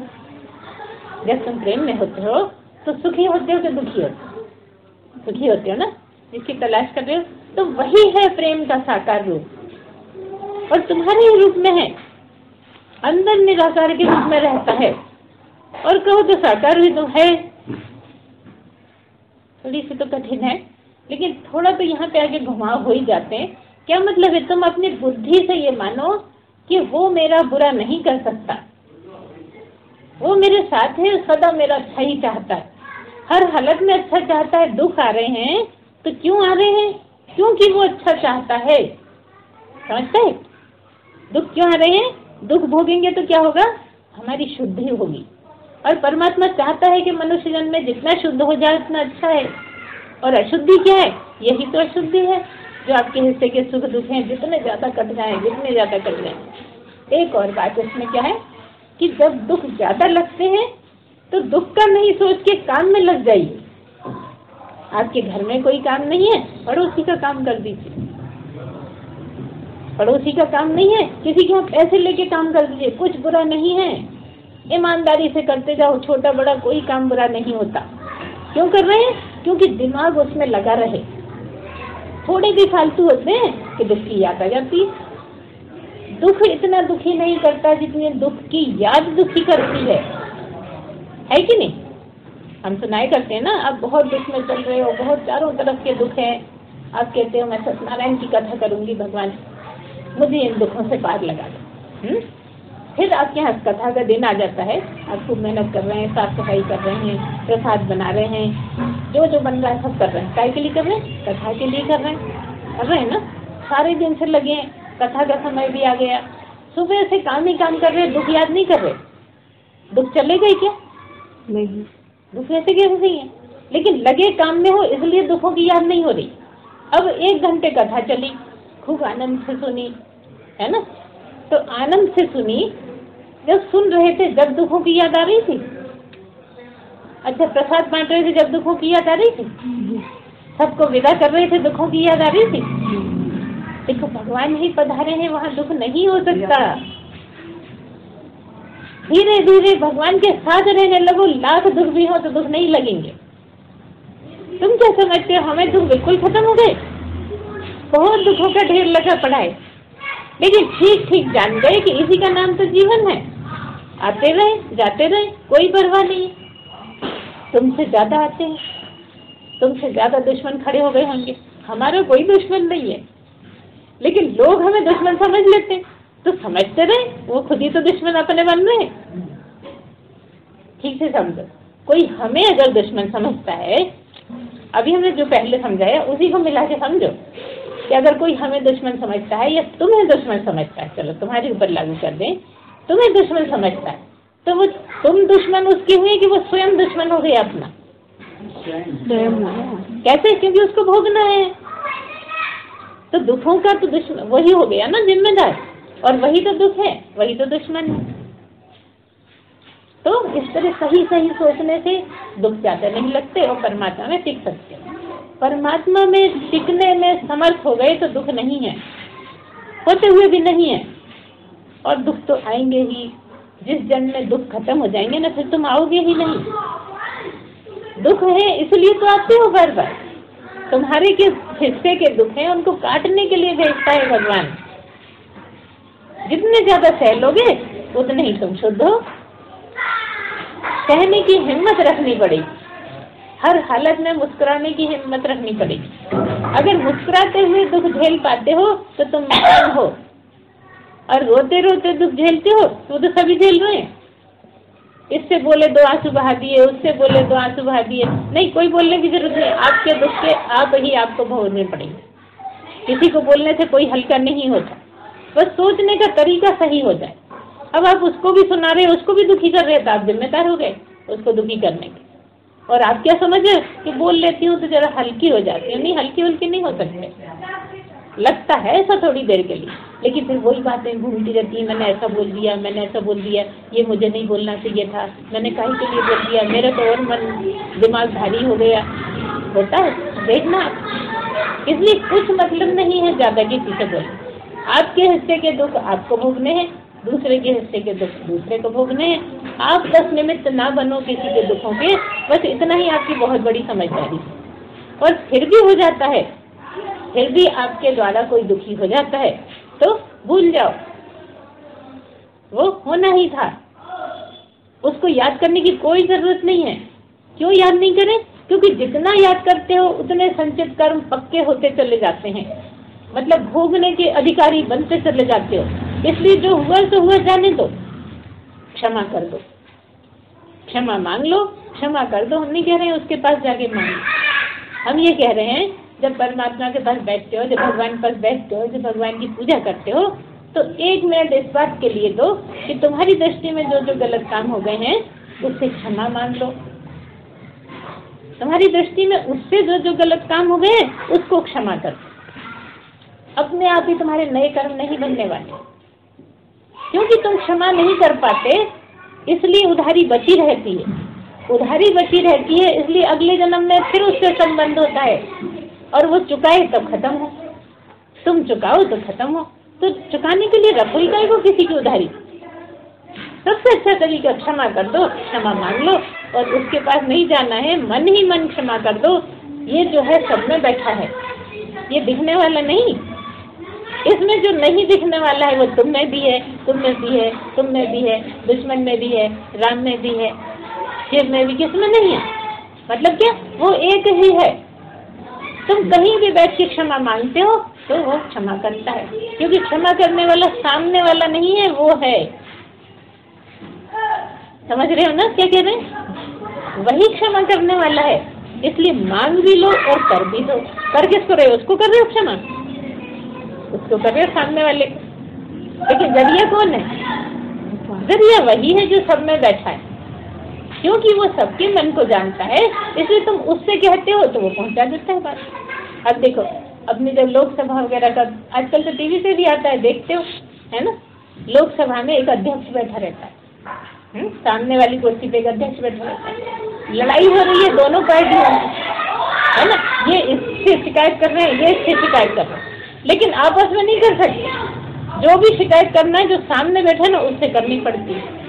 जब तुम प्रेम में होते हो तो सुखी होते हो कि दुखी होते हो? सुखी होते हो ना, जिसकी तलाश कर रहे हो। तो वही है प्रेम का साकार रूप, और तुम्हारे ही रूप में है, अंदर निराकार के रूप में रहता है। और कहो तो साकार भी तो है। थोड़ी सी तो कठिन है, लेकिन थोड़ा तो यहाँ पे आगे घुमाव हो ही जाते हैं। क्या मतलब है? तुम अपनी बुद्धि से ये मानो कि वो मेरा बुरा नहीं कर सकता, वो मेरे साथ है, सदा मेरा अच्छा ही चाहता है, हर हालत में अच्छा चाहता है। दुख आ रहे हैं तो क्यों आ रहे हैं? क्योंकि वो अच्छा चाहता है। समझते हैं? दुख क्यों आ रहे हैं? दुख भोगेंगे तो क्या होगा? हमारी शुद्धि होगी। और परमात्मा चाहता है कि मनुष्य जन्म में जितना शुद्ध हो जाए उतना अच्छा है। और अशुद्धि क्या है? यही तो अशुद्धि है, जो आपके हिस्से के सुख दुख हैं जितने ज्यादा कट जाए, जितने ज्यादा कट जाए। एक और बात इसमें क्या है कि जब दुख ज्यादा लगते हैं तो दुख का नहीं सोच के काम में लग जाइए। आपके घर में कोई काम नहीं है, पड़ोसी का काम कर दीजिए। पड़ोसी का काम नहीं है, किसी के यहाँ पैसे लेके काम कर दीजिए, कुछ बुरा नहीं है। ईमानदारी से करते जाओ, छोटा बड़ा कोई काम बुरा नहीं होता। क्यों कर रहे हैं? क्योंकि दिमाग उसमें लगा रहे। थोड़े भी फालतू होते हैं कि दुख की याद आ जाती है। दुख इतना दुखी नहीं करता जितने दुख की याद दुखी करती है कि नहीं? हम सुनाई करते हैं ना, आप बहुत दुख में चल रहे हो, बहुत चारों तरफ के दुख हैं, आप कहते हो मैं सत्यनारायण की कथा करूंगी, भगवान मुझे इन दुखों से पार लगा दो। फिर आपके यहाँ कथा का दिन आ जाता है, आप खूब मेहनत कर रहे हैं, साफ सफाई कर रहे हैं, प्रसाद बना रहे हैं, जो जो बन रहा है सब कर रहे हैं। काय के लिए कर रहे हैं? कथा के लिए कर रहे हैं ना। सारे दिन से लगे हैं, कथा का समय भी आ गया, सुबह से काम ही काम कर रहे हैं, दुख याद नहीं कर रहे। दुख चले गए क्या? नहीं, दुख ऐसे कैसे सही है? लेकिन लगे काम में हो इसलिए दुखों की याद नहीं हो रही। अब 1 घंटे कथा चली, खूब आनंद से सुनी, है ना? तो आनंद से सुनी, जब सुन रहे थे जब दुखों की याद आ रही थी? अच्छा, प्रसाद बांट रहे थे जब दुखों की याद आ रही थी? सबको विदा कर रहे थे, दुखों की याद आ रही थी? देखो, भगवान ही पधारे हैं, वहाँ दुख नहीं हो सकता। धीरे धीरे भगवान के साथ रहने लगो, लाख दुख भी हो तो दुख नहीं लगेंगे। तुम क्या समझते हो हमें दुख बिल्कुल खत्म हो गए? बहुत दुखों का ढेर लगा पड़ा है, लेकिन ठीक ठीक जान गए कि इसी का नाम तो जीवन है। आते रहे जाते रहे, कोई परवाह नहीं। तुमसे ज्यादा आते हैं, तुमसे ज्यादा दुश्मन खड़े हो गए होंगे, हमारा कोई दुश्मन नहीं है, लेकिन लोग हमें दुश्मन समझ लेते हैं। तो समझते रहे, वो खुद ही तो दुश्मन अपने बन रहे हैं। ठीक से समझो, कोई हमें अगर दुश्मन समझता है, अभी हमने जो पहले समझाया उसी को मिला के समझो कि अगर कोई हमें दुश्मन समझता है या तुम्हें दुश्मन समझता है, चलो तुम्हारे ऊपर लागू कर दें, तुम्हें दुश्मन समझता है, तो वो तुम दुश्मन उसकी हुई कि वो स्वयं दुश्मन हो गया अपना? कैसे? क्योंकि उसको भोगना है। तो दुखों का तो दुश्मन वही हो गया ना, जिम्मेदार, और वही तो दुख है, वही तो दुश्मन है। तो इस तरह सही सही सोचने से दुख ज्यादा नहीं लगते और परमात्मा में टिक सकते हैं। परमात्मा में टिकने में समर्थ हो गए तो दुख नहीं है, होते हुए भी नहीं है, और दुख तो आएंगे ही। जिस जन्म में दुख खत्म हो जाएंगे ना, फिर तुम आओगे ही नहीं। दुख है इसलिए तो आते हो बार बार, तुम्हारे किस हिस्से के दुख हैं उनको काटने के लिए भेजता है भगवान। जितने ज्यादा सह लोगे उतने ही तुम शुद्ध हो। सहने की हिम्मत रखनी पड़ेगी, हर हालत में मुस्कुराने की हिम्मत रखनी पड़ेगी। अगर मुस्कुराते हुए दुख झेल पाते हो तो तुम महान हो, और रोते रोते दुख झेलते हो तो सभी झेल रहे हैं। इससे बोले दो आंसू बहा दिए, उससे बोले दो आंसू बहा दिए, नहीं, कोई बोलने की जरूरत नहीं। आपके दुख के आप ही आपको भोगने पड़ेंगे। किसी को बोलने से कोई हल्का नहीं होता, बस सोचने का तरीका सही हो जाए। अब आप उसको भी सुना रहे, उसको भी दुखी कर रहे हैं, तो आप जिम्मेदार हो गए उसको दुखी करने के। और आप क्या समझे कि बोल लेती हूँ तो जरा हल्की हो जाती है। नहीं, हल्की हल्की नहीं हो सकते, लगता है ऐसा थोड़ी देर के लिए, लेकिन फिर वही बातें घूमती रहती है। मैंने ऐसा बोल दिया, मैंने ऐसा बोल दिया, ये मुझे नहीं बोलना चाहिए था, मैंने काहे के लिए बोल दिया, मेरा तो और मन दिमाग भारी हो गया। होता है, देखना आप। इसलिए कुछ मतलब नहीं है ज्यादा किसी से बोलना। आपके हिस्से के दुख आपको भोगने हैं, दूसरे के हिस्से के दुख दूसरे को भोगने हैं। आप बस निमित्त ना बनो किसी के दुखों के, बस इतना ही आपकी बहुत बड़ी समझदारी। और फिर भी हो जाता है, फिर भी आपके द्वारा कोई दुखी हो जाता है तो भूल जाओ, वो होना ही था। उसको याद करने की कोई जरूरत नहीं है। क्यों याद नहीं करें? क्योंकि जितना याद करते हो उतने संचित कर्म पक्के होते चले जाते हैं, मतलब भोगने के अधिकारी बनते चले जाते हो। इसलिए जो हुआ तो हुआ, जाने दो, क्षमा कर दो, क्षमा मांग लो, क्षमा कर दो। हम नहीं कह रहे हैं उसके पास जाके मांगो, हम ये कह रहे हैं जब परमात्मा के पास बैठते हो, जब भगवान के पास बैठते हो, जब भगवान की पूजा करते हो, तो 1 मिनट इस बात के लिए दो कि तुम्हारी दृष्टि में जो जो गलत काम हो गए हैं उससे क्षमा मांग लो। तुम्हारी दृष्टि में उससे जो जो गलत काम हो गए उसको क्षमा कर दो। अपने आप ही तुम्हारे नए कर्म नहीं बनने वाले, क्योंकि तुम क्षमा नहीं कर पाते, इसलिए उधारी बची रहती है। उधारी बची रहती है, इसलिए अगले जन्म में फिर उससे संबंध होता है, और वो चुकाए तब खत्म हो। तुम चुकाओ तो खत्म हो। तो चुकाने के लिए रखो ही को किसी की उधारी। सबसे अच्छा तरीका क्षमा कर दो, क्षमा मांग लो, और उसके पास नहीं जाना है, मन ही मन क्षमा कर दो। ये जो है सब में बैठा है, ये दिखने वाला नहीं। इसमें जो नहीं दिखने वाला है वो तुम में भी है, तुम में भी है, तुम में भी है, दुश्मन में भी है, राम में भी है, शिव में भी, किसमें नहीं है? मतलब क्या? वो एक ही है। तुम कहीं भी बैठ के क्षमा मांगते हो तो वो क्षमा करता है, क्योंकि क्षमा करने वाला सामने वाला नहीं है, वो है। समझ रहे हो ना क्या कह रहे हैं? वही क्षमा करने वाला है। इसलिए मांग भी लो और कर भी दो। कर किसको रहे हो? उसको कर रहे हो क्षमा, उसको कर रहे हो सामने वाले। लेकिन जरिया कौन है? जरिया वही है जो सब में बैठा है, क्योंकि वो सबके मन को जानता है। इसलिए तुम उससे कहते हो तो वो पहुंचा देता है बात। अब देखो, अपनी जब लोकसभा वगैरह का आजकल तो टीवी से भी आता है, देखते हो, है ना? लोकसभा में एक अध्यक्ष बैठा रहता है, सामने वाली कुर्सी पे एक अध्यक्ष बैठा रहता है। लड़ाई हो रही है दोनों पार्टियों में, है ना? ये इससे शिकायत कर रहे हैं, ये इससे शिकायत कर रहे हैं, लेकिन आपस में नहीं कर सकते। जो भी शिकायत करना है, जो सामने बैठा ना, उससे करनी पड़ती है।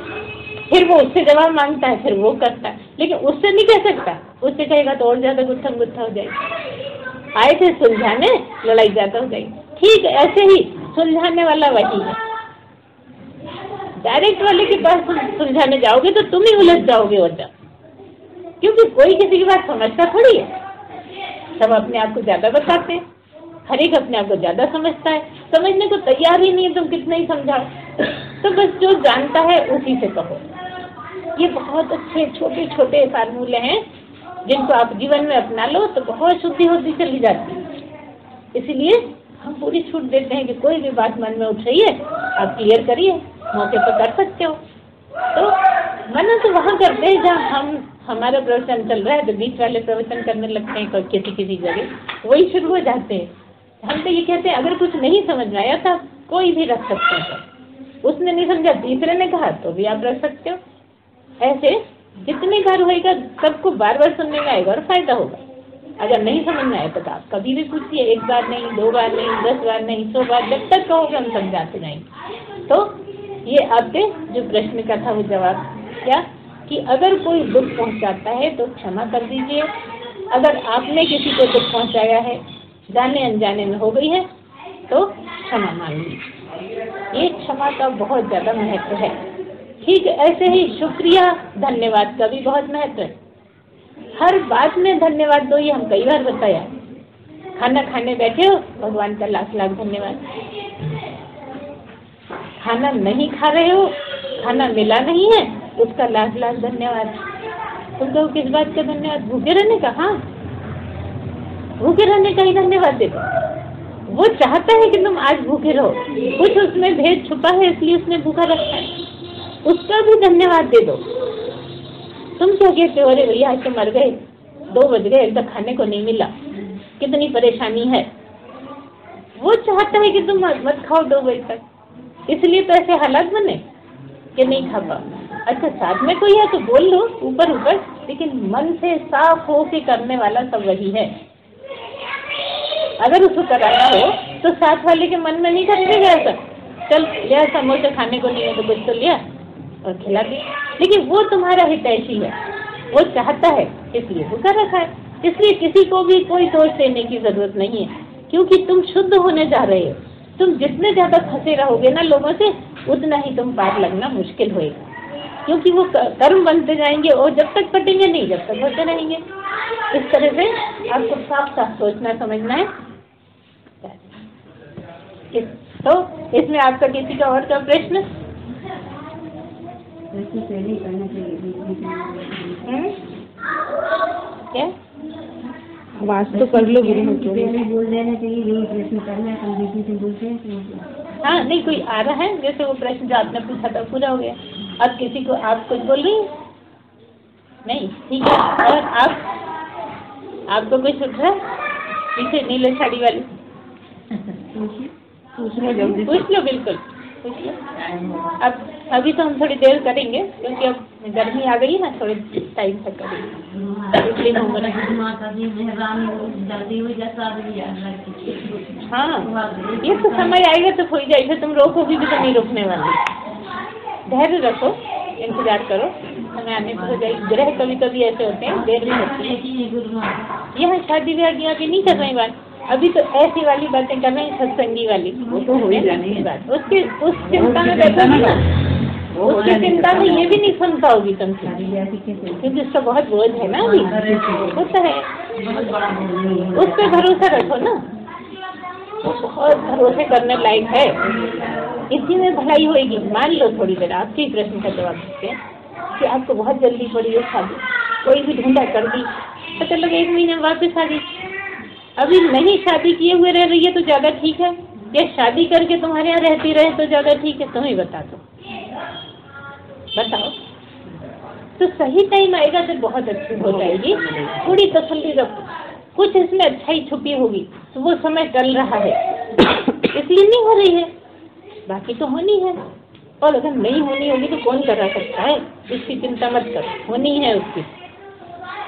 फिर वो उससे जवाब मांगता है, फिर वो करता है, लेकिन उससे नहीं कह सकता। उससे कहेगा तो और ज्यादा गुत्थम गुत्था हो जाएगी। आए थे सुलझाने, लड़ाई ज्यादा हो जाएगी। ठीक ऐसे ही सुलझाने वाला वही है। डायरेक्ट वाले के पास सुलझाने जाओगे तो तुम ही उलझ जाओगे और जा, क्योंकि कोई किसी की बात समझता थोड़ी है। सब अपने आप को ज्यादा बताते हैं, हर एक अपने आप को ज्यादा समझता है, समझने को तैयार ही नहीं है। तुम कितना ही समझाओ, तो बस जो जानता है उसी से कहो। ये बहुत अच्छे छोटे छोटे फार्मूले हैं, जिनको आप जीवन में अपना लो तो बहुत शुद्धि होती चली जाती है। इसीलिए हम पूरी छूट देते हैं कि कोई भी बात मन में उठ रही है आप क्लियर करिए, मौके पर कर सकते हो। तो मना तो वहाँ करते हैं जहाँ हमारा प्रवचन चल रहा है, तो बीच वाले प्रवचन करने लगते हैं किसी जगह, वही शुरू हो जाते हैं। हम तो ये कहते हैं अगर कुछ नहीं समझ में आया तो कोई भी रख सकते हैं। उसने नहीं समझा, तीसरे ने कहा तो भी आप रख सकते हो। ऐसे जितनी बार होएगा सबको बार बार सुनने में आएगा और फायदा होगा। अगर नहीं समझ में आए तो आप कभी भी पूछिए, 1 बार नहीं, 2 बार नहीं, 10 बार नहीं, 100 बार, जब तक कहोगे हम समझाते जाएंगे। तो ये आपके जो प्रश्न का था वो जवाब क्या कि अगर कोई दुख पहुंचाता है तो क्षमा कर दीजिए। अगर आपने किसी को दुख पहुंचाया है, जाने अनजाने में हो गई है, तो क्षमा मांग लीजिए। ये क्षमा का बहुत ज्यादा महत्व है। ठीक ऐसे ही शुक्रिया, धन्यवाद का भी बहुत महत्व है। हर बात में धन्यवाद दो, ये हम कई बार बताया। खाना खाने बैठे हो, भगवान का लाख लाख धन्यवाद। खाना नहीं खा रहे हो, खाना मिला नहीं है, उसका लाख लाख धन्यवाद। तुम कहो किस बात का धन्यवाद? भूखे रहने का। हाँ, भूखे रहने का ही धन्यवाद दे दो। वो चाहता है कि तुम आज भूखे रहो, कुछ उसमें भेद छुपा है इसलिए उसने भूखा रखा है, उसका भी धन्यवाद दे दो। तुम क्या कहते हो, अरे भैया आज तो मर गए, 2 बज गए, अब तक खाने को नहीं मिला, कितनी परेशानी है। वो चाहता है कि तुम मत खाओ 2 बजे तक, इसलिए तो ऐसे हालात बने कि नहीं खा पाओ। अच्छा, साथ में कोई है तो बोल लो ऊपर ऊपर, लेकिन मन से साफ हो के करने वाला सब वही है। अगर उसको कराना हो तो साथ वाले के मन में नहीं करेगा ऐसा, चल लिया समोसा, खाने को नहीं है तो कुछ तो लिया और खिला दिया। लेकिन वो तुम्हारा हितैषी है, वो चाहता है इसलिए वो कर रखा है। इसलिए किसी को भी कोई दोष देने की जरूरत नहीं है, क्योंकि तुम शुद्ध होने जा रहे हो। तुम जितने ज्यादा फंसे रहोगे ना लोगों से, उतना ही तुम पार लगना मुश्किल होएगा, क्योंकि वो कर्म बनते जाएंगे और जब तक कटेंगे नहीं, जब तक होते रहेंगे। इस तरह से आपको साफ साफ सोचना समझना है। तो इसमें आपका किसी का और का प्रश्न? क्या वास्तु कर लो, बोल देना चाहिए, यही प्रश्न करना है, हम बेटी से बोलते हैं। हाँ, नहीं कोई आ रहा है, जैसे वो प्रश्न जो आपने पूछा था पूरा हो गया। अब किसी को आप कुछ बोल रही हैं? नहीं, ठीक है। और आपको कुछ उठ रहा है पीछे नीले साड़ी वाली? पूछ लो, बिल्कुल पूछ लो। अब अभी तो हम थोड़ी देर करेंगे, क्योंकि अब गर्मी आ गई है ना, थोड़ी टाइम तक करेंगे, इसलिए हम बना। हाँ, ये तो समय आएगा तो हो ही जाएगा, तुम रोकोगी भी तो नहीं रुकने वाली। धैर्य रखो, इंतजार करो, समय आने पर हो जाएगी। ग्रह कभी कभी ऐसे होते हैं, देर भी होती है। यहाँ शादी ब्याह की अभी नहीं कर रही बात, अभी तो ऐसी वाली बातें कर रहे हैं, सत्संगी वाली। वो तो हो ही जाने की बात, उस चिंता में बैठो ना, उसकी चिंता में ये भी नहीं सुन पाओगी तुम, क्योंकि उसका बहुत बोझ है ना अभी, होता है। उस पर भरोसा रखो ना, बहुत भरोसे करने लायक है, इसी में भलाई होगी। मान लो थोड़ी देर आपके ही प्रश्न का जवाब देते हैं कि आपको बहुत जल्दी पड़ी है शादी, कोई भी ढूंढा कर दी, पता लगा 1 महीने में वापस आ गई। अभी नहीं शादी किए हुए रह रही है तो ज्यादा ठीक है, या शादी करके तुम्हारे यहाँ रहती रहे तो ज्यादा ठीक है? तुम ही बता दो, बताओ। तो सही टाइम आएगा तो बहुत अच्छी हो जाएगी। थोड़ी तसल्ली रखो, कुछ इसमें अच्छाई छुपी होगी, तो वो समय चल रहा है इसलिए नहीं हो रही है, बाकी तो होनी है। और अगर नहीं होनी होगी तो कौन करा सकता है, इसकी चिंता मत करो, होनी है उसकी।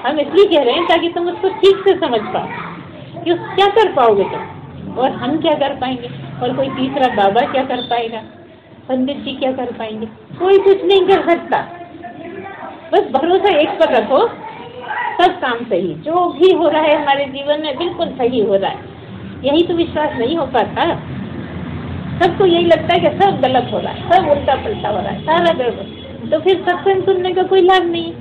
हम इसलिए कह रहे हैं ताकि तुम उसको ठीक से समझ पाओ कि क्या कर पाओगे तुम, और हम क्या कर पाएंगे, और कोई तीसरा बाबा क्या कर पाएगा, पंडित जी क्या कर पाएंगे, कोई कुछ नहीं कर सकता। बस भरोसा एक पर रखो, सब काम सही, जो भी हो रहा है हमारे जीवन में बिल्कुल सही हो रहा है। यही तो विश्वास नहीं हो पाता, सबको यही लगता है कि सब गलत हो रहा है, सब उल्टा पलटा हो रहा है, सारा गड़बड़। तो फिर सत्संग सुनने का कोई लाभ नहीं।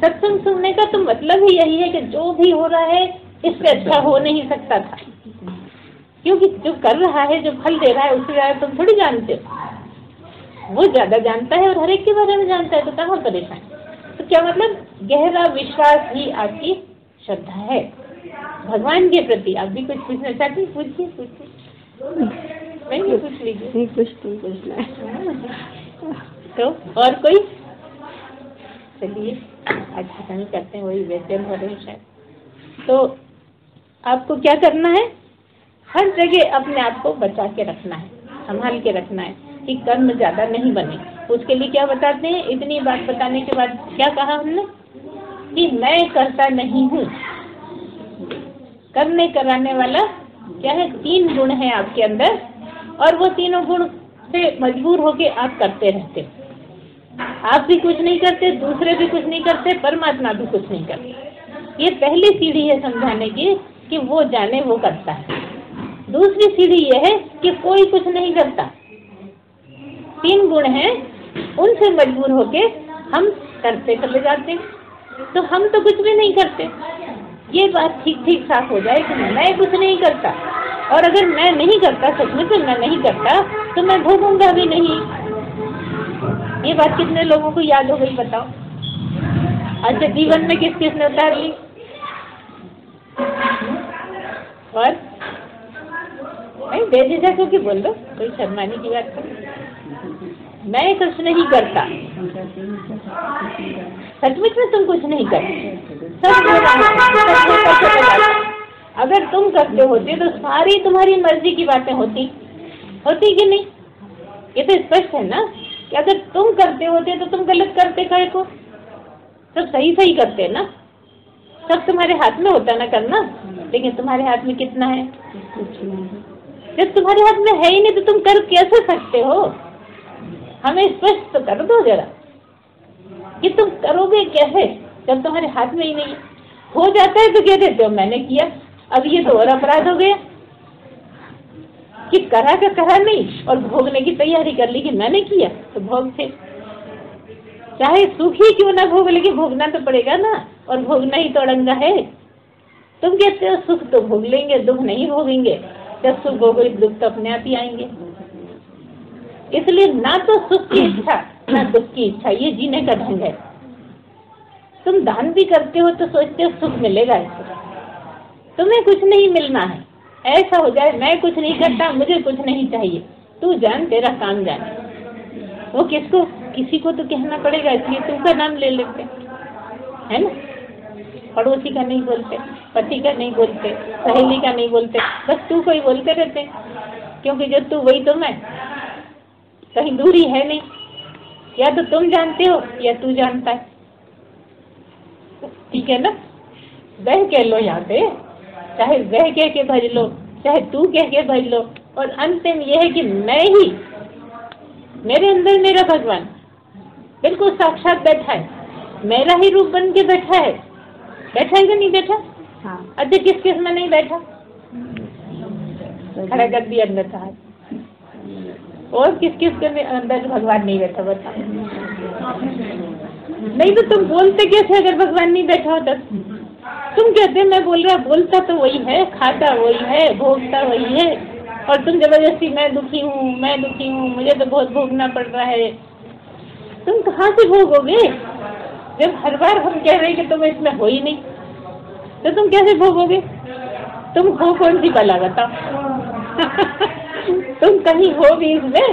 सत्संग सुनने का तो मतलब ही यही है कि जो भी हो रहा है इससे अच्छा हो नहीं सकता था, क्योंकि जो कर रहा है, जो फल दे रहा है, उससे ज्यादा तुम थोड़ी जानते हो। वो ज्यादा जानता है और हर एक के बारे में जानता है, तो कहाँ परेशान। तो क्या मतलब, गहरा विश्वास ही आपकी श्रद्धा है भगवान के प्रति। आप भी कुछ पूछना चाहती? पूछिए पूछिए, नहीं पूछ लीजिए, कुछ तो पूछना है। तो और कोई? चलिए अच्छा कहीं करते हैं, वही बेचैन हो रहे हैं शायद। तो आपको क्या करना है, हर जगह अपने आप को बचा के रखना है, संभाल के रखना है कि कर्म ज्यादा नहीं बने। उसके लिए क्या बताते हैं, इतनी बात बताने के बाद क्या कहा हमने कि मैं करता नहीं हूँ। करने कराने वाला क्या है, 3 गुण है आपके अंदर, और वो तीनों गुण से मजबूर होके आप करते रहते। आप भी कुछ नहीं करते, दूसरे भी कुछ नहीं करते, परमात्मा भी कुछ नहीं करते। ये पहली सीढ़ी है समझाने की कि वो जाने वो करता है। दूसरी सीढ़ी ये है कि कोई कुछ नहीं करता। 3 गुण हैं, उनसे मजबूर होके हम करते चले जाते, तो हम तो कुछ भी नहीं करते। ये बात ठीक ठीक साफ हो जाए कि मैं कुछ नहीं करता, और अगर मैं नहीं करता, सचमुच में मैं नहीं करता, तो मैं भोगूंगा भी नहीं। ये बात कितने लोगों को याद हो गई बताओ? अच्छा, जीवन में किस किसने उतार ली? और नहीं बेझिझक होके बोल दो, कोई शर्माने की बात करो। मैं कुछ नहीं करता, सचमुच में तुम कुछ नहीं करते, सब अगर तुम करते होते तो सारी तुम्हारी मर्जी की बातें होती कि नहीं? ये तो स्पष्ट है ना कि अगर तुम करते होते तो तुम गलत करते काहे को? सब सही सही करते ना, सब तुम्हारे हाथ में होता ना करना, लेकिन तुम्हारे हाथ में कितना है? जब तुम्हारे हाथ में है ही नहीं तो तुम कर कैसे सकते हो? हमें स्पष्ट तो कर दो जरा कि तुम करोगे कैसे जब तुम्हारे हाथ में ही नहीं हो जाता है तो कह देते हो मैंने किया। अब ये तो और अपराध हो गया कि करा का करा नहीं और भोगने की तैयारी कर ली कि मैंने किया, तो भोग थे। चाहे सुख ही क्यों ना भोग, लेकिन भोगना तो पड़ेगा ना, और भोगना ही तो अड़ंगा है। तुम कहते हो सुख तो भोग लेंगे, दुख नहीं भोगेंगे। जब सुख भोगोगे दुख तो अपने आप ही आएंगे। इसलिए ना तो सुख की इच्छा ना दुख की इच्छा, ये जीने का ढंग है। तुम दान भी करते हो तो सोचते हो सुख मिलेगा इससे, तुम्हें कुछ नहीं मिलना है। ऐसा हो जाए मैं कुछ नहीं करता, मुझे कुछ नहीं चाहिए, तू जान तेरा काम जाने। वो किसको? किसी को तो कहना पड़ेगा, इसलिए तुमका नाम ले लेते है ना। पड़ोसी का नहीं बोलते, पति का नहीं बोलते, सहेली का नहीं बोलते, बस तू को ही बोलते रहते, क्योंकि जो तू वही तो मैं, कहीं दूरी है नहीं। या तो तुम जानते हो या तू जानता है, ठीक है ना। वह कह लो यहाँ पे, चाहे वह कह के भज लो, चाहे तू कह के भज लो, और अंतिम यह है कि मैं ही, मेरे अंदर मेरा भगवान बिल्कुल साक्षात बैठा है, मेरा ही रूप बन के बैठा है। बैठा है कि नहीं बैठा? हाँ। अच्छा, किस किस में नहीं बैठा? खड़ा कर दिया अंदर का हाथ। और किस किस के अंदर भगवान नहीं बैठा बताओ? नहीं तो तुम बोलते कैसे अगर भगवान नहीं बैठा होता? तुम कहते मैं बोल रहा, बोलता तो वही है, खाता वही है, भोगता वही है, और तुम जबरदस्ती मैं दुखी हूँ, मुझे तो बहुत भोगना पड़ रहा है। तुम कहाँ से भोगोगे जब हर बार हम कह रहे हैं कि तुम इसमें हो ही नहीं, तो तुम कैसे भोगोगे? तुम हो कौन सी भला बताओ? तुम कहीं हो भी इसमें?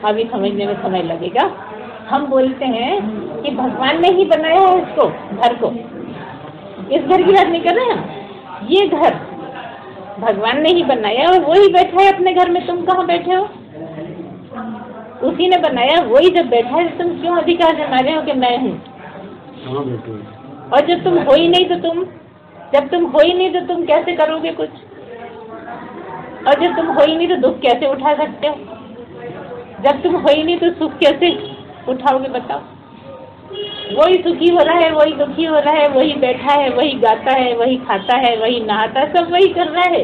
अभी समझने में समय लगेगा। हम बोलते हैं कि भगवान ने ही बनाया है इसको, घर को। इस घर की बात नहीं कर रहे हैं, ये घर भगवान ने ही बनाया और वही बैठा है अपने घर में। तुम कहाँ बैठे हो? उसी ने बनाया, वही जब बैठा है, तुम क्यों अधिकार जमा रहे हो कि मैं हूँ? और जब तुम हो ही नहीं तो तुम कैसे करोगे कुछ? और जब तुम हो ही नहीं तो दुख कैसे उठा सकते हो? जब तुम हो ही नहीं तो सुख कैसे उठाओगे बताओ? वही सुखी हो रहा है, वही दुखी हो रहा है, वही बैठा है, वही गाता है, वही खाता है, वही नहाता है, सब वही कर रहा है।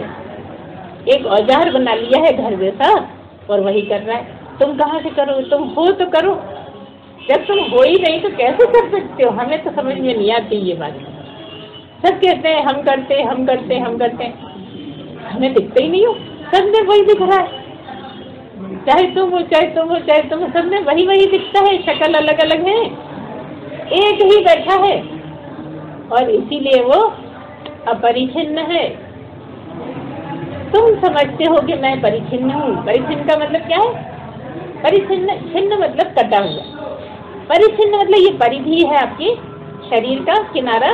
एक औजार बना लिया है घर जैसा और वही कर रहा है। तुम कहाँ से करो? तुम हो तो करो। जब तुम हो ही नहीं तो कैसे कर सकते हो? हमें तो समझ में नहीं आती ये बात। सब कहते हैं हम करते, हमें दिखते ही नहीं हो। सब में वही दिख रहा है, चाहे तुम हो, सब में वही दिखता है। शक्ल अलग अलग है, एक ही बैठा है, और इसीलिए वो अपरिछिन्न है। तुम समझते हो कि मैं परिच्छिन्न हूँ। परिच्छिन्न का मतलब क्या है? छिन्न मतलब कटा हुआ। परिच्छिन्न मतलब ये परिधि है आपकी शरीर का किनारा,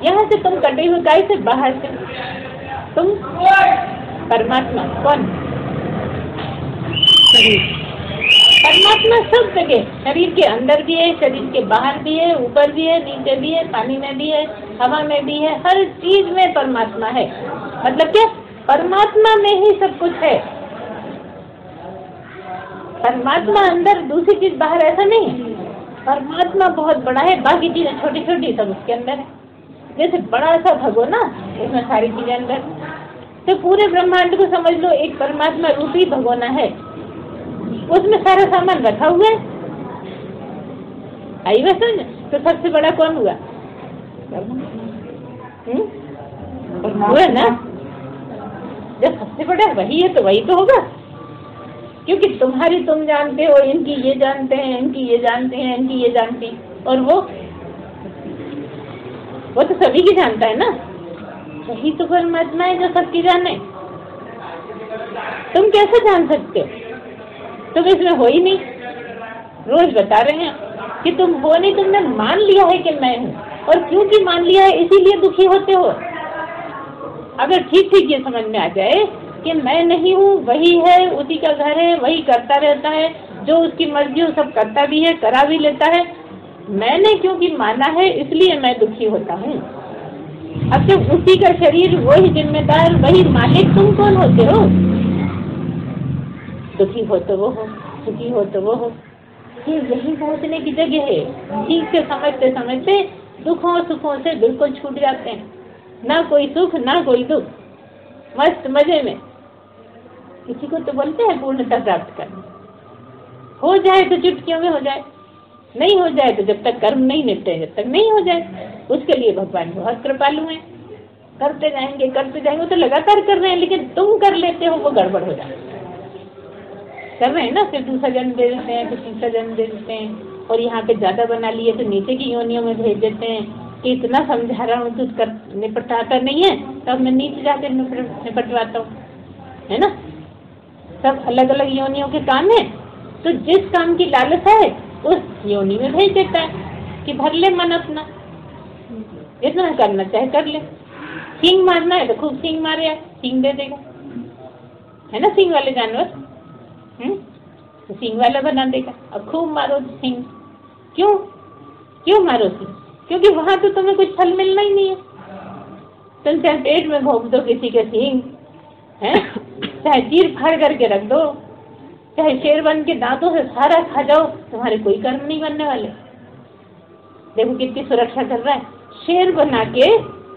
यहाँ से तुम कटे हुए गाय से बाहर से तुम परमात्मा कौन? शरीर। परमात्मा सब जगह, शरीर के अंदर भी है, शरीर के बाहर भी है, ऊपर भी है, नीचे भी है, पानी में भी है, हवा में भी है, हर चीज में परमात्मा है। मतलब क्या? परमात्मा में ही सब कुछ है। परमात्मा अंदर, दूसरी चीज बाहर, ऐसा नहीं है। परमात्मा बहुत बड़ा है, बाकी चीजें छोटी छोटी सब उसके अंदर है। जैसे बड़ा सा भगोना, उसमें सारी चीजें अंदर। तो पूरे ब्रह्मांड को समझ लो एक परमात्मा रूपी भगोना है, उसमें सारा सामान रखा हुआ है। आई बात समझ? तो सबसे बड़ा कौन हुआ? वो है ना, जब सबसे बड़ा वही है तो वही तो होगा, क्योंकि तुम्हारी तुम जानते हो, इनकी ये जानते हैं, इनकी ये जानते हैं, इनकी ये जानती हैं, और वो तो सभी की जानता है ना। वही तो परमात्मा है जो सबकी जाने। तुम कैसे जान सकते हो? तुम इसमें हो ही नहीं। रोज बता रहे हैं कि तुम हो नहीं, तुमने मान लिया है कि मैं हूँ, और क्योंकि मान लिया है इसीलिए दुखी होते हो। अगर ठीक ठीक ये समझ में आ जाए कि मैं नहीं हूँ, वही है, उसी का घर है, वही करता रहता है, जो उसकी मर्जी हो सब करता भी है, करा भी लेता है, मैंने क्योंकि माना है इसलिए मैं दुखी होता हूँ। अब जब उसी का शरीर, वही जिम्मेदार, वही मालिक, तुम कौन होते हो? दुखी हो तो वो हो, सुखी हो तो वो हो। ये यही पहुँचने की जगह है। ठीक से समझते समझते दुखों सुखों से बिल्कुल छूट जाते हैं, ना कोई सुख ना कोई दुख, मस्त मजे में। किसी को तो बोलते हैं पूर्णता प्राप्त करना। हो जाए तो चुटकियों में हो जाए, नहीं हो जाए तो जब तक कर्म नहीं निपटे, जब तक नहीं हो जाए, उसके लिए भगवान बहुत कृपालु हैं। करते जाएंगे, वो तो लगातार कर रहे हैं, लेकिन तुम कर लेते हो वो गड़बड़ हो जाए। कर रहे हैं ना, फिर दूसरा जन्म दे देते हैं, फिर तीसरा जन्म दे देते हैं, और यहाँ पे ज्यादा बना लिए तो नीचे की योनियों में भेज देते हैं कि इतना समझा रहा हूँ तो कर निपटाता नहीं है, तब मैं नीचे जाकर निपटवाता हूँ, है ना। सब अलग अलग योनियों के काम है, तो जिस काम की लालसा है उस योनि में भेज देता है कि भर ले मन अपना, जितना करना चाहे कर ले। सींग मारना है तो खूब सींग मारे, सींग दे देगा, है ना। सींग वाले जानवर तो सींग वाला बना देगा। अब खूब मारो सींग, क्यों मारो सींग? क्योंकि वहां तो तुम्हें कुछ फल मिलना ही नहीं है। तुम चाहे पेट में भोंक दो किसी के सींग, है, चाहे चीर फाड़ करके रख दो, चाहे शेर बन के दांतों से सारा खा जाओ, तुम्हारे कोई कर्म नहीं बनने वाले। देखो कितनी सुरक्षा कर रहा है। शेर बना के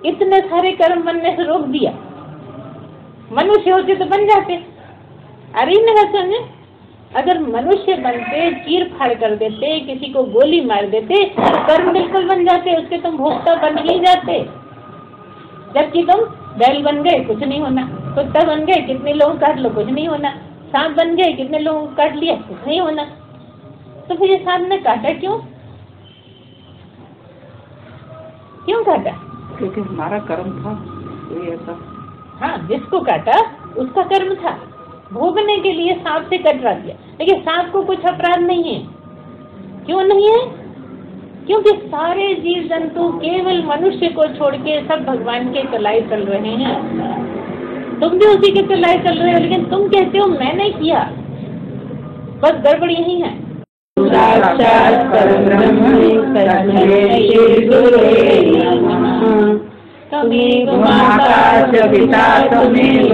इतने सारे कर्म बनने से रोक दिया। मनुष्य होते तो बन जाते। अरे मेरा समझे, अगर मनुष्य बनते, चीर फाड़ कर देते, किसी को गोली मार देते, कर्म बिल्कुल बन जाते, उसके तुम भोक्ता बन ही जाते। जबकि तुम बैल बन गए, कुछ नहीं होना। कुत्ता बन गए, कितने लोग काट लो, कुछ नहीं होना। सांप बन गए, कितने लोगों को काट लिया, कुछ नहीं होना। तो फिर ये सांप ने काटा क्यों काटा? क्योंकि हमारा कर्म था कोई ऐसा। हाँ, जिसको काटा उसका कर्म था, भोगने के लिए सांप से कटवा दिया। लेकिन सांप को कुछ अपराध नहीं है। क्यों नहीं है? क्योंकि सारे जीव जंतु केवल मनुष्य को छोड़ के सब भगवान के चलाए चल रहे हैं। तुम भी उसी के चलाए चल रहे हो, लेकिन तुम कहते हो मैंने किया। बस गड़बड़ यही है। त्वमेव माता च पिता त्वमेव,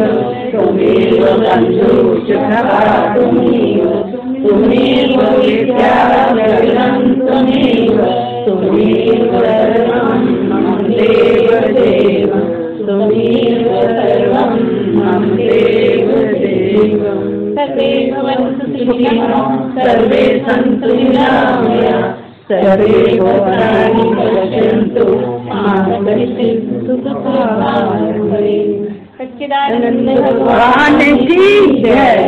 त्वमेव बन्धुश्च सखा त्वमेव, त्वमेव विद्या जगतं त्वमेव, त्वमेव सर्वं मम देव देव, त्वमेव सर्वं मम देव देव। सर्वे भवन्तु सुखिनः, सर्वे सन्तु निरामया, सर्वे भद्राणि पश्यन्तु मा कश्चित् दुःखभाग्। सच्चिदानंद भगवान की जय।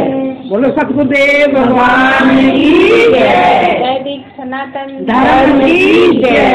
बोलो सतगुरुदेव भगवान की जय। वैदिक सनातन धर्म की जय।